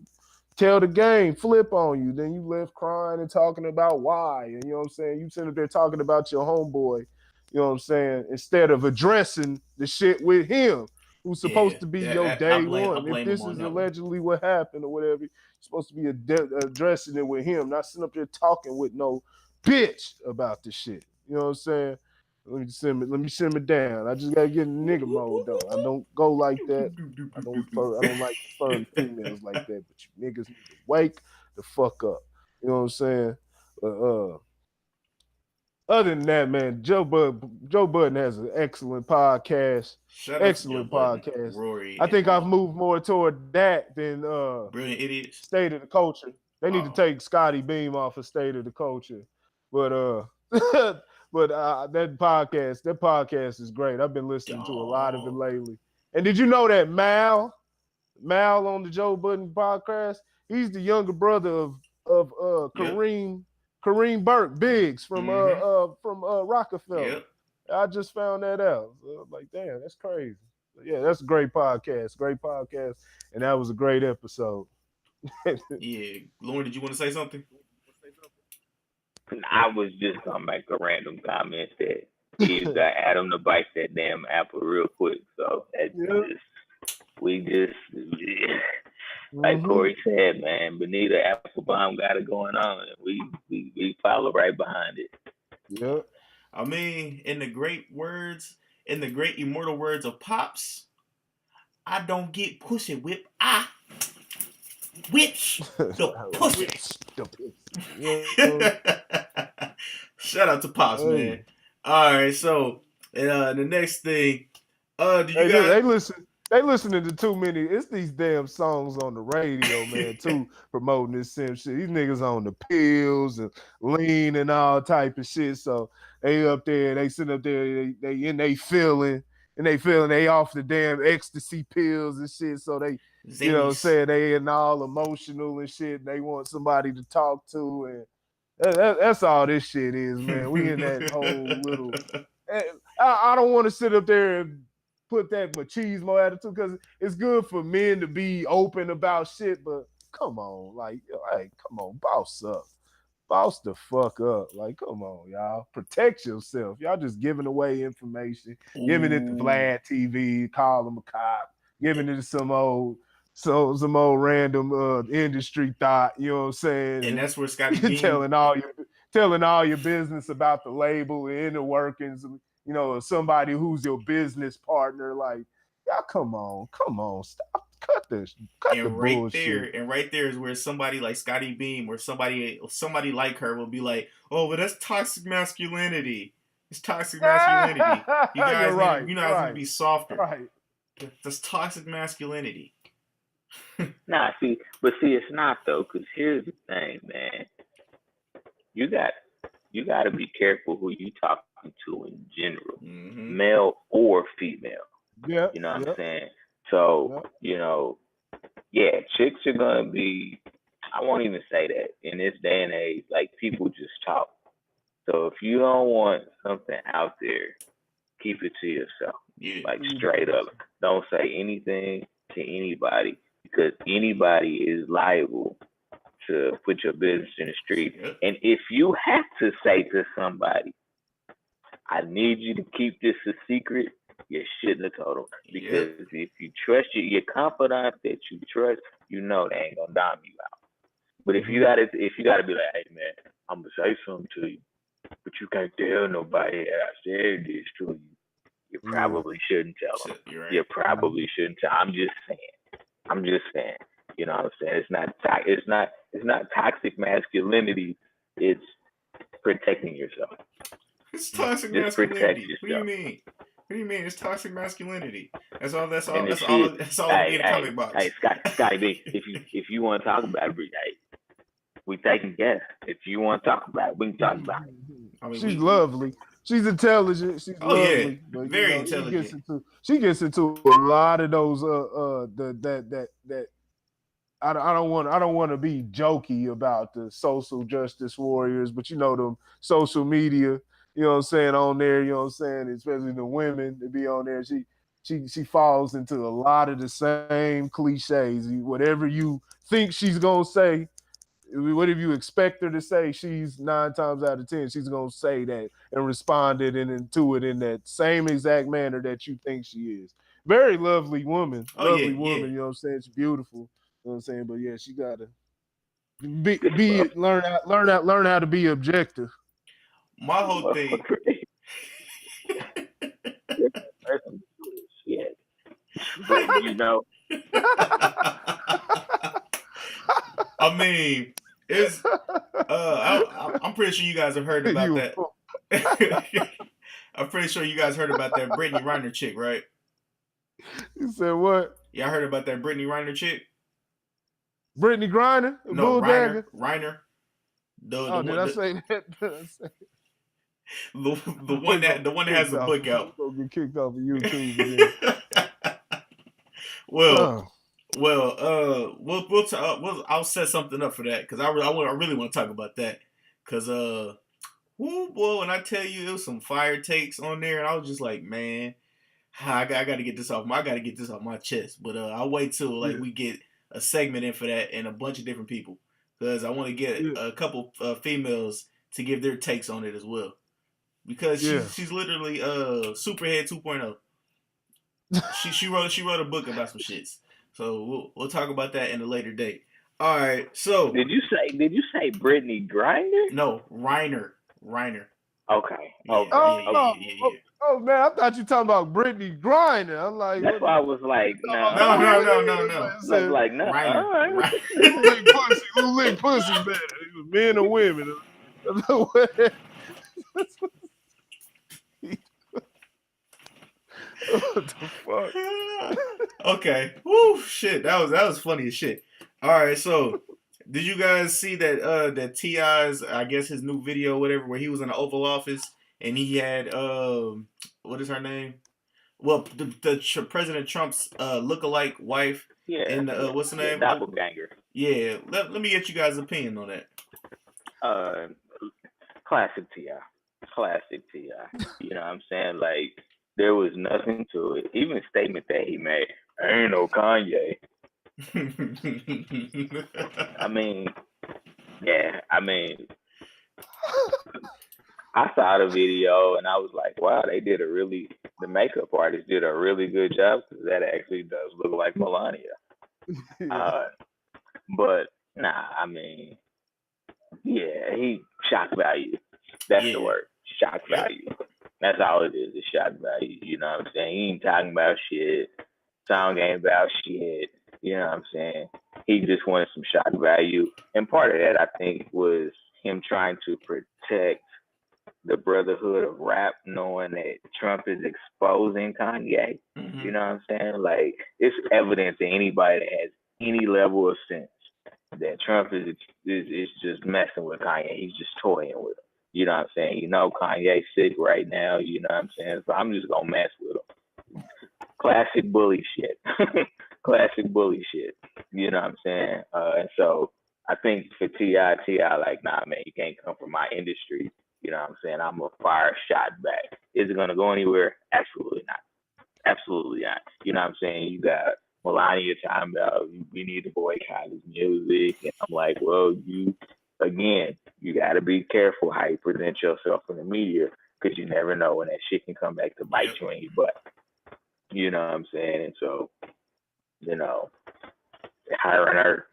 tell the game, flip on you. Then you left crying and talking about why. And you know what I'm saying? You sitting there talking about your homeboy, you know what I'm saying? Instead of addressing the shit with him, who's supposed to be your day one. If this is allegedly what happened or whatever, you're supposed to be addressing it with him, not sitting up there talking with no bitch about the shit. You know what I'm saying? Let me simmer down. I just gotta get in nigga mode though. I don't go like that. I don't like furry females like that. But you niggas need to wake the fuck up. You know what I'm saying? Other than that, man, Joe Budden has an excellent podcast. Excellent podcast. Rory, I think I've moved more toward that than Brilliant Idiots. State of the Culture. They need to take Scotty Beam off of State of the Culture. But that podcast is great. I've been listening to a lot of it lately. And did you know that Mal on the Joe Budden podcast, he's the younger brother of Kareem Burke Biggs from Rockefeller. Yep. I just found that out. So I'm like, damn, that's crazy. But yeah, that's a great podcast. And that was a great episode. Yeah. Lauren, did you want to say something? I was just gonna make a random comment that you got Adam to bite that damn apple real quick. So like Corey said, man, Benita Applebaum got it going on, and we follow right behind it. Yeah. I mean, in the great immortal words of Pops, I don't get pussy whip. I which the pussy. Shout out to Pops, man. All right, so the next thing, They listening to too many. It's these damn songs on the radio, man, too, promoting this same shit. These niggas on the pills and lean and all type of shit. So they up there, they sitting up there, they feeling they off the damn ecstasy pills and shit. So they, you know what I'm saying, they in all emotional and shit. And they want somebody to talk to, and that's all this shit is, man. We in that whole little. I don't want to sit up there and put that machismo attitude because it's good for men to be open about shit, but come on, like, hey, come on, boss up. Boss the fuck up. Like, come on, y'all. Protect yourself. Y'all just giving away information, giving it to Vlad TV, call him a cop, giving it to some old random industry thought, you know what I'm saying? And that's where Scotty Beam telling all your business about the label and inner workings, you know, somebody who's your business partner. Like, y'all, come on, stop, cut the bullshit. And right there is where somebody like Scotty Beam or somebody like her will be like, oh, but that's toxic masculinity. It's toxic masculinity. You guys need to be softer. Right. That's toxic masculinity. Nah, see, it's not though, because here's the thing, man. you got to be careful who you talking to in general, Mm-hmm. male or female. Yeah, You know what yeah, I'm saying? So, yeah. yeah, chicks are gonna be. I won't even say that in this day and age. Like, people just talk. So if you don't want something out there, keep it to yourself. Yeah. Like, straight up, don't say anything to anybody, because anybody is liable to put your business in the street. Yep. And if you have to say to somebody, I need you to keep this a secret, you shouldn't have told them. Because if you trust your confidant that you trust, you know they ain't gonna dime you out. But if you gotta be like, hey man, I'm gonna say something to you, but you can't tell nobody that I said this to you, you probably shouldn't tell them. You're right. You probably shouldn't tell. I'm just saying. You know what I'm saying? It's not toxic masculinity. It's protecting yourself. It's toxic Just protect masculinity. yourself. What do you mean? What do you mean? It's toxic masculinity. That's all. That's all. And That's if all. shit, That's all in the comic box. Hey, Scotty B, if you want to talk about it, hey, we taking guests. If you want to talk about it, we can talk about it. I mean, She's lovely. She's intelligent. She's lovely. Yeah, but, very intelligent. She gets into a lot of those that I don't want to be jokey about the social justice warriors, but them social media, you know what I'm saying, on there, you know what I'm saying, especially the women that be on there. She falls into a lot of the same cliches. Whatever you think she's gonna say, whatever you expect her to say, she's 9 times out of 10 she's gonna say that and respond into it in that same exact manner that you think she is. Very lovely woman. Oh, yeah. You know what I'm saying? She's beautiful. You know what I'm saying? But yeah, she gotta learn how to be objective. My whole thing. Shit. You know. I mean, it's. I'm pretty sure you guys have heard about that. I'm pretty sure you guys heard about that Brittany Reiner chick, right? You said what? Y'all heard about that Brittany Reiner chick? Brittany Griner? No, Reiner. Did I say that? The one that has a book out. I'm gonna get kicked off of YouTube again. I'll set something up for that because I really want to talk about that because boy, when I tell you it was some fire takes on there, and I was just like, man, I got to get this off. I got to get this off my chest. But I'll wait till we get a segment in for that and a bunch of different people because I want to get a couple females to give their takes on it as well because she's literally Superhead 2.0. She wrote a book about some shits. So we'll talk about that in a later date. All right. So did you say Brittany Griner? No, Reiner. Okay. Yeah. Oh man, I thought you were talking about Brittany Griner. I'm like, that's why I was like, no. I was like, no. Reiner. All right. Who lick pussy better? Men or women? What the fuck? Okay. Woo, shit. That was funny as shit. All right, so did you guys see that T.I.'s, I guess his new video, whatever, where he was in the Oval Office and he had what is her name? Well, the President Trump's lookalike wife. Yeah. And what's the name? Doppelganger. Yeah. Let me get you guys' opinion on that. Classic T.I. You know what I'm saying? Like, there was nothing to it. Even the statement that he made, ain't no Kanye. I mean, I saw the video and I was like, wow, the makeup artist did a really good job because that actually does look like Melania. But nah, I mean, yeah, he shock value. That's the word, shock value. That's all it is shock value. You know what I'm saying? He ain't talking about shit. Song ain't about shit. You know what I'm saying? He just wanted some shock value. And part of that, I think, was him trying to protect the brotherhood of rap, knowing that Trump is exposing Kanye. Mm-hmm. You know what I'm saying? Like, it's evident to anybody that has any level of sense that Trump is just messing with Kanye. He's just toying with him. You know what I'm saying? You know, Kanye's sick right now. You know what I'm saying? So I'm just gonna mess with him. Classic bully shit. Classic bully shit. You know what I'm saying? And so I think for T.I., like, nah, man, you can't come from my industry. You know what I'm saying? I'm a fire shot back. Is it gonna go anywhere? Absolutely not. Absolutely not. You know what I'm saying? You got Melania talking about we need to boycott his music. And I'm like, well, you got to be careful how you present yourself in the media because you never know when that shit can come back to bite you in your butt. You know what I'm saying? And so, you know, hiring her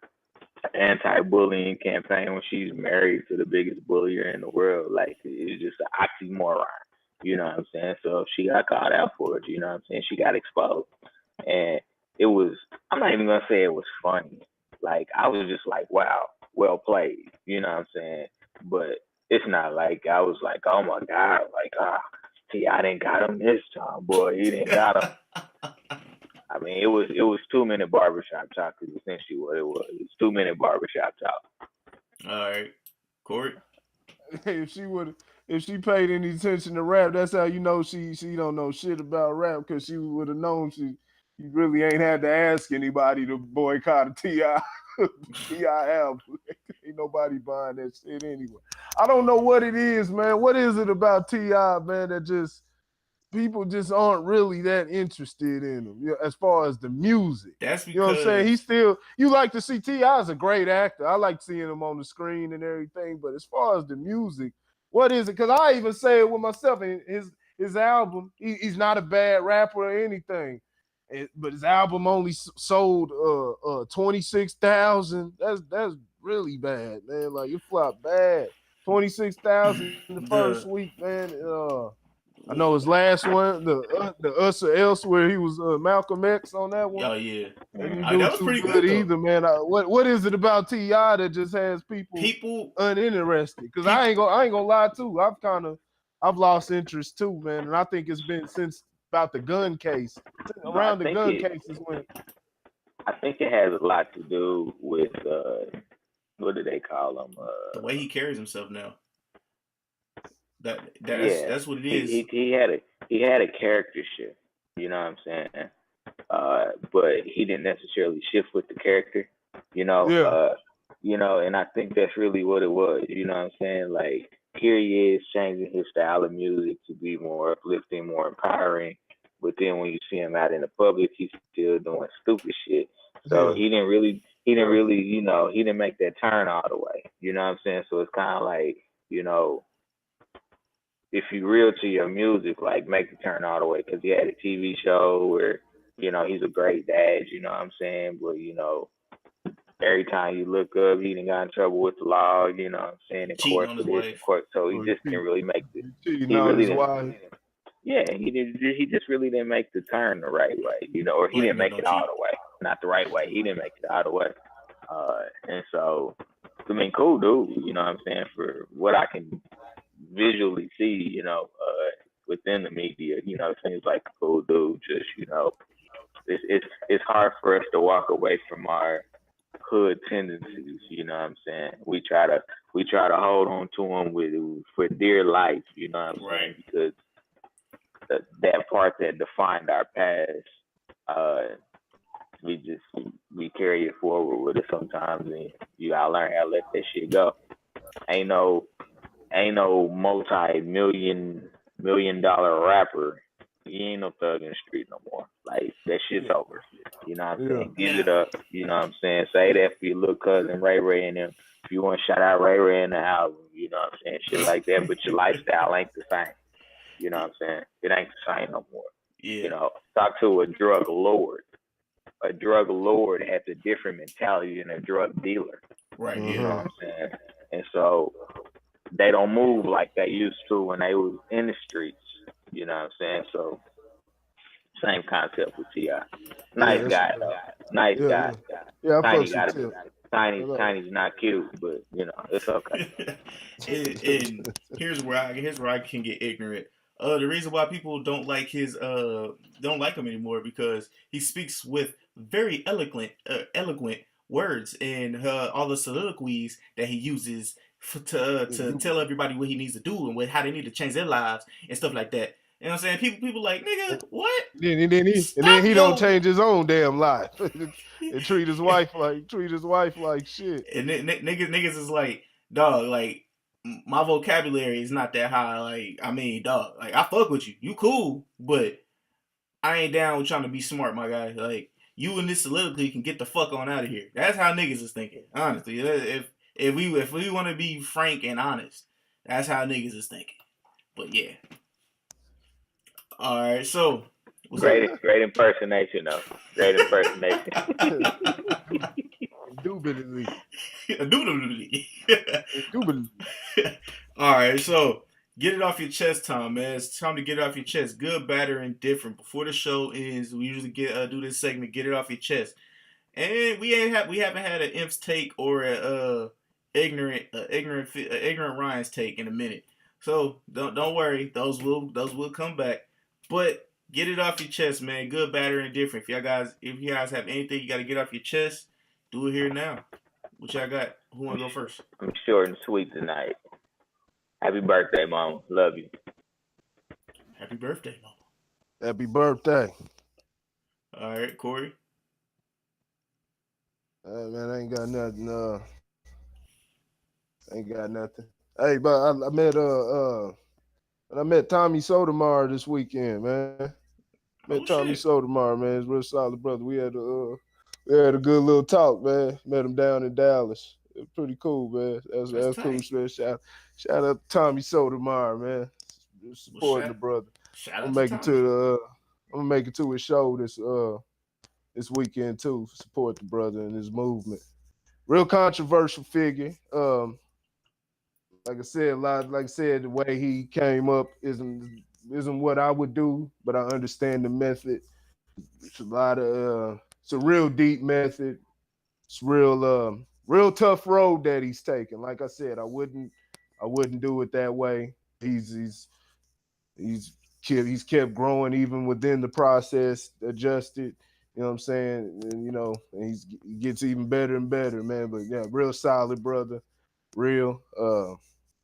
anti-bullying campaign when she's married to the biggest bullier in the world, like, it's just an oxymoron. You know what I'm saying? So she got called out for it. You know what I'm saying? She got exposed. And it was, I'm not even going to say it was funny. Like, I was just like, wow, well played. You know what I'm saying? But it's not like I was like, oh my God, like, I didn't got him this time, boy. He didn't got him. I mean, it was 2-minute barbershop talk is essentially what it was. It was 2-minute barbershop talk. All right. Corey? If she paid any attention to rap, that's how you know she don't know shit about rap, because she would have known she really ain't had to ask anybody to boycott a T.I. album. Ain't nobody buying that shit anyway. I don't know what it is, man. What is it about T.I., man, that just people just aren't really that interested in him, you know, as far as the music. That's because, you know what I'm saying? You like to see T.I. as a great actor. I like seeing him on the screen and everything, but as far as the music, what is it? Because I even say it with myself. His album, he's not a bad rapper or anything, but his album only sold 26,000. That's really bad, man. Like, it flopped bad. 26,000 in the first week, man. I know his last one, the Us or Else, where he was Malcolm X on that one. Oh yeah, and he that was pretty good either, man. What is it about T.I. that just has people uninterested? Because I ain't gonna lie too. I've lost interest too, man, and I think it's been since about the gun case. Around the gun cases when. I think it has a lot to do with what do they call him? The way he carries himself now. That's what it is. He had a character shift, you know what I'm saying? But he didn't necessarily shift with the character, you know. Yeah. You know, and I think that's really what it was, you know what I'm saying? Like, here he is changing his style of music to be more uplifting, more empowering. But then when you see him out in the public, he's still doing stupid shit. So he didn't really, you know, he didn't make that turn all the way. You know what I'm saying? So it's kind of like, you know, if you real to your music, like, make the turn all the way, because he had a TV show where, you know, he's a great dad, you know what I'm saying? But, you know, every time you look up, he done got in trouble with the law, you know what I'm saying, in court for this, in court. So he just didn't really make the, he just really didn't make the turn the right way, you know, or he didn't make it all the way. Not the right way. He didn't make it all the way. And so, I mean, cool dude, you know what I'm saying, for what I can visually see, you know, within the media, you know, seems like a cool dude. Just, you know, it's hard for us to walk away from our hood tendencies, you know what I'm saying? We try to hold on to them for dear life, you know what I'm saying? Because that part that defined our past, we carry it forward with us sometimes, and you gotta learn how to let that shit go. Ain't no multi-million dollar rapper. He ain't no thug in the street no more. Like, that shit's over. You know what I'm saying? Give it up. You know what I'm saying? Say that for your little cousin Ray Ray and them. If you want to shout out Ray Ray in the album, you know what I'm saying? Shit like that. But your lifestyle ain't the same. You know what I'm saying? It ain't the same no more. Yeah. You know, talk to a drug lord. A drug lord has a different mentality than a drug dealer. Right. You know what I'm saying? And so they don't move like they used to when they was in the streets. You know what I'm saying? So, same concept with T.I. Nice guy, though. Nice guy. Yeah, Tiny's not cute, but, you know, it's okay. and here's where I can get ignorant. The reason why people don't like him anymore, because he speaks with very eloquent words and all the soliloquies that he uses to tell everybody what he needs to do and how they need to change their lives and stuff like that. You know what I'm saying? People like, nigga, what? And then he don't change his own damn life and treat his wife like shit. And niggas is like, dog, like my vocabulary is not that high. Like, I mean, dog, like I fuck with you, you cool, but I ain't down with trying to be smart, my guy. Like, you and this soliloquy can get the fuck on out of here. That's how niggas is thinking, honestly. If we want to be frank and honest, that's how niggas is thinking. But yeah. All right, so great impersonation, though. Great impersonation. Indubitably. All right, so get it off your chest, Tom, man. It's time to get it off your chest. Good, bad, or indifferent. Before the show ends, we usually do this segment. Get it off your chest, and we haven't had an Imp's take or a ignorant Ryan's take in a minute. So don't worry, those will come back. But get it off your chest, man. Good, bad, or indifferent. If you guys have anything you got to get off your chest, do it here now. What y'all got? Who want to go first? I'm short and sweet tonight. Happy birthday, Mama. Love you. Happy birthday, Mama. Happy birthday. All right, Corey. Man, I ain't got nothing. Ain't got nothing. Hey, but I met Tommy Sotomayor this weekend, man. Tommy Sotomayor, man. He's a real solid brother. We had a good little talk, man. Met him down in Dallas. It was pretty cool, man. That's cool, man. Shout out to Tommy Sotomayor, man. Supporting the brother. I'm gonna make it to his show this weekend too. Support the brother and his movement. Real controversial figure. Like I said, the way he came up isn't what I would do, but I understand the method. It's it's a real deep method. It's real tough road that he's taking. Like I said, I wouldn't do it that way. He's kept growing even within the process, adjusted. You know what I'm saying? And he gets even better and better, man. But yeah, real solid brother. Real.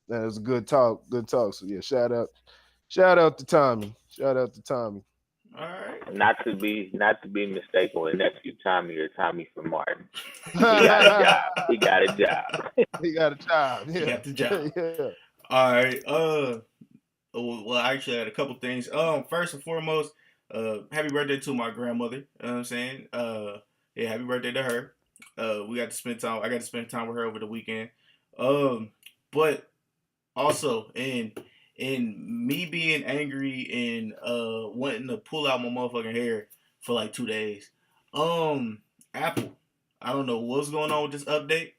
That was a good talk. So yeah, shout out to Tommy. All right. Not to be mistaken with nephew Tommy or Tommy from Martin. He got a job. Yeah. He got the job. Yeah. All right. Well, actually, I had a couple things. First and foremost, happy birthday to my grandmother. You know what I'm saying? Yeah, happy birthday to her. I got to spend time with her over the weekend. But also, in me being angry and wanting to pull out my motherfucking hair for like 2 days. Apple, I don't know what's going on with this update.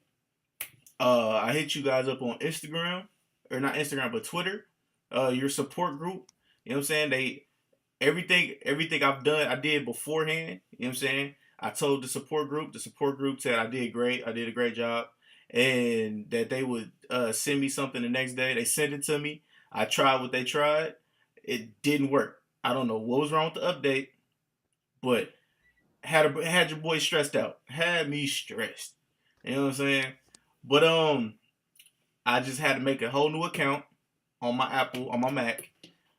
I hit you guys up on Instagram, or not Instagram, but Twitter. Your support group. You know what I'm saying? Everything I've done, I did beforehand. You know what I'm saying? I told the support group said I did great. I did a great job. And that they would send me something the next day. They sent it to me. I tried what they tried. It didn't work. I don't know what was wrong with the update, but had your boy stressed out. Had me stressed. You know what I'm saying? But I just had to make a whole new account on my Apple, on my Mac.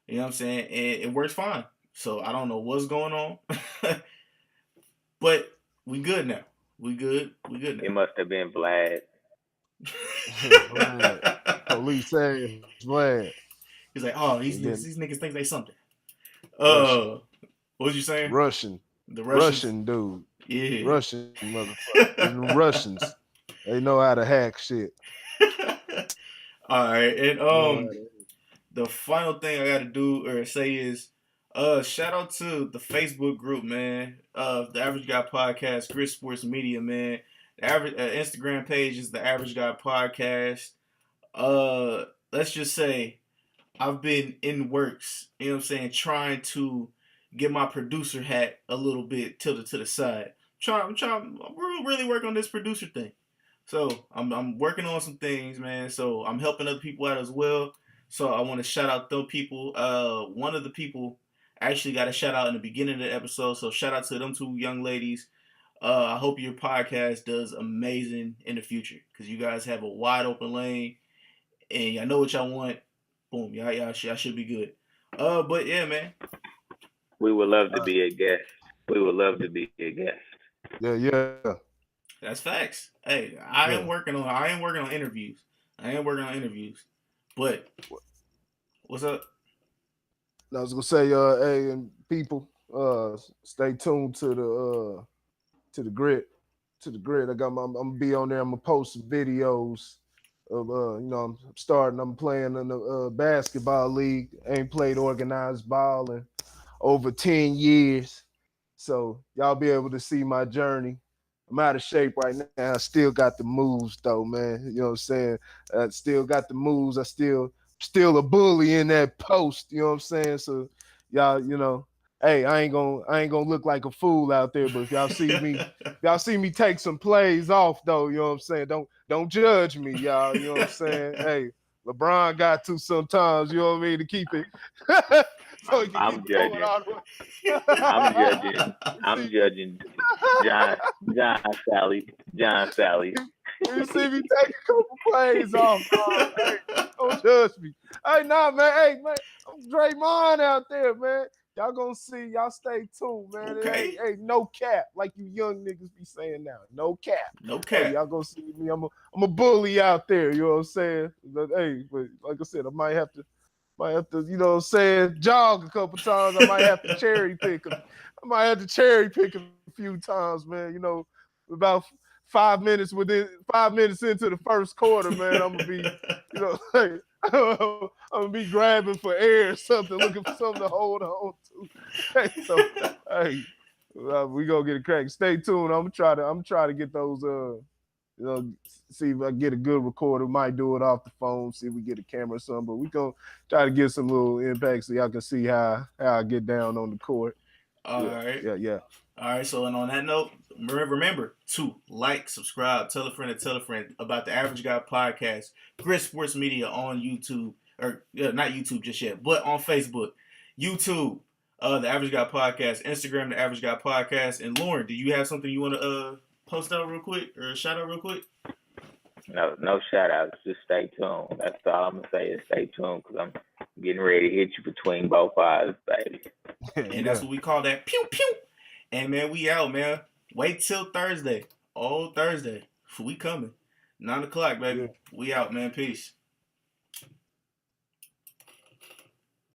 You know what I'm saying? And it works fine. So I don't know what's going on. But we good now. We good now. It must have been Vlad. Police saying Vlad. He's like, oh, these niggas think they something. What was you saying? Russian. The Russian dude. Yeah. Russian motherfucker. The Russians. They know how to hack shit. All right. And the final thing I gotta do or say is shout out to the Facebook group, man. The Average Guy Podcast, Grit Sports Media, man. The average Instagram page is the Average Guy Podcast. Let's just say I've been in works, you know what I'm saying, trying to get my producer hat a little bit tilted to the side. I'm really work on this producer thing. So I'm working on some things, man. So I'm helping other people out as well. So I want to shout out those people. One of the people actually got a shout out in the beginning of the episode. So shout out to them two young ladies. I hope your podcast does amazing in the future because you guys have a wide open lane and y'all know what y'all want. Boom, y'all should be good. But yeah, man. We would love to be a guest. We would love to be a guest. Yeah. That's facts. Hey, I Yeah. ain't working on interviews. But what's up? I was gonna say, hey, and people, stay tuned to the grid, I got I'm gonna be on there. I'm gonna post some videos of, I'm playing in the basketball league. Ain't played organized ball in over 10 years, so y'all be able to see my journey. I'm out of shape right now. I still got the moves though, man. You know what I'm saying? I still got the moves. I still a bully in that post. You know what I'm saying? So y'all, hey, I ain't gonna look like a fool out there. But if y'all see me take some plays off though. You know what I'm saying? Don't judge me, y'all. You know what I'm saying? Hey, LeBron got to sometimes. You know what I mean, to keep it. So he can I'm keep going judging. all the way. I'm judging. I'm judging. John Sally. You see me take a couple plays off. Hey, don't judge me. Hey, nah, man. Hey, man. I'm Draymond out there, man. Y'all gonna see. Y'all stay tuned, man. Okay. Hey, no cap, like you young niggas be saying now. No cap. No cap. Hey, y'all gonna see me. I'm a bully out there. You know what I'm saying? But hey, like I said, I might have to, you know what I'm saying, jog a couple times. I might have to cherry pick. I might have to cherry pick a few times, man. You know, about 5 minutes into the first quarter, man, I'm gonna be, like, I'm gonna be grabbing for air or something, looking for something to hold on to. Hey, so hey, we gonna get it cracked. Stay tuned. I'm gonna try to get those see if I get a good recorder. Might do it off the phone, see if we get a camera or something. But we gonna try to get some little impact so y'all can see how I get down on the court. All right. Yeah. All right. So, and on that note, remember to like, subscribe, tell a friend about the Average Guy Podcast, Grit Sports Media on YouTube, or not YouTube just yet, but on Facebook, YouTube, the Average Guy Podcast, Instagram, the Average Guy Podcast. And Lauren, do you have something you want to post out real quick or shout out real quick? No shout outs. Just stay tuned. That's all I'm gonna say is stay tuned because I'm getting ready to hit you between both eyes, baby. And that's what we call that pew pew. And man, we out, man. Wait till Thursday. Oh, Thursday. We coming. 9 o'clock, baby. Yeah. We out, man. Peace.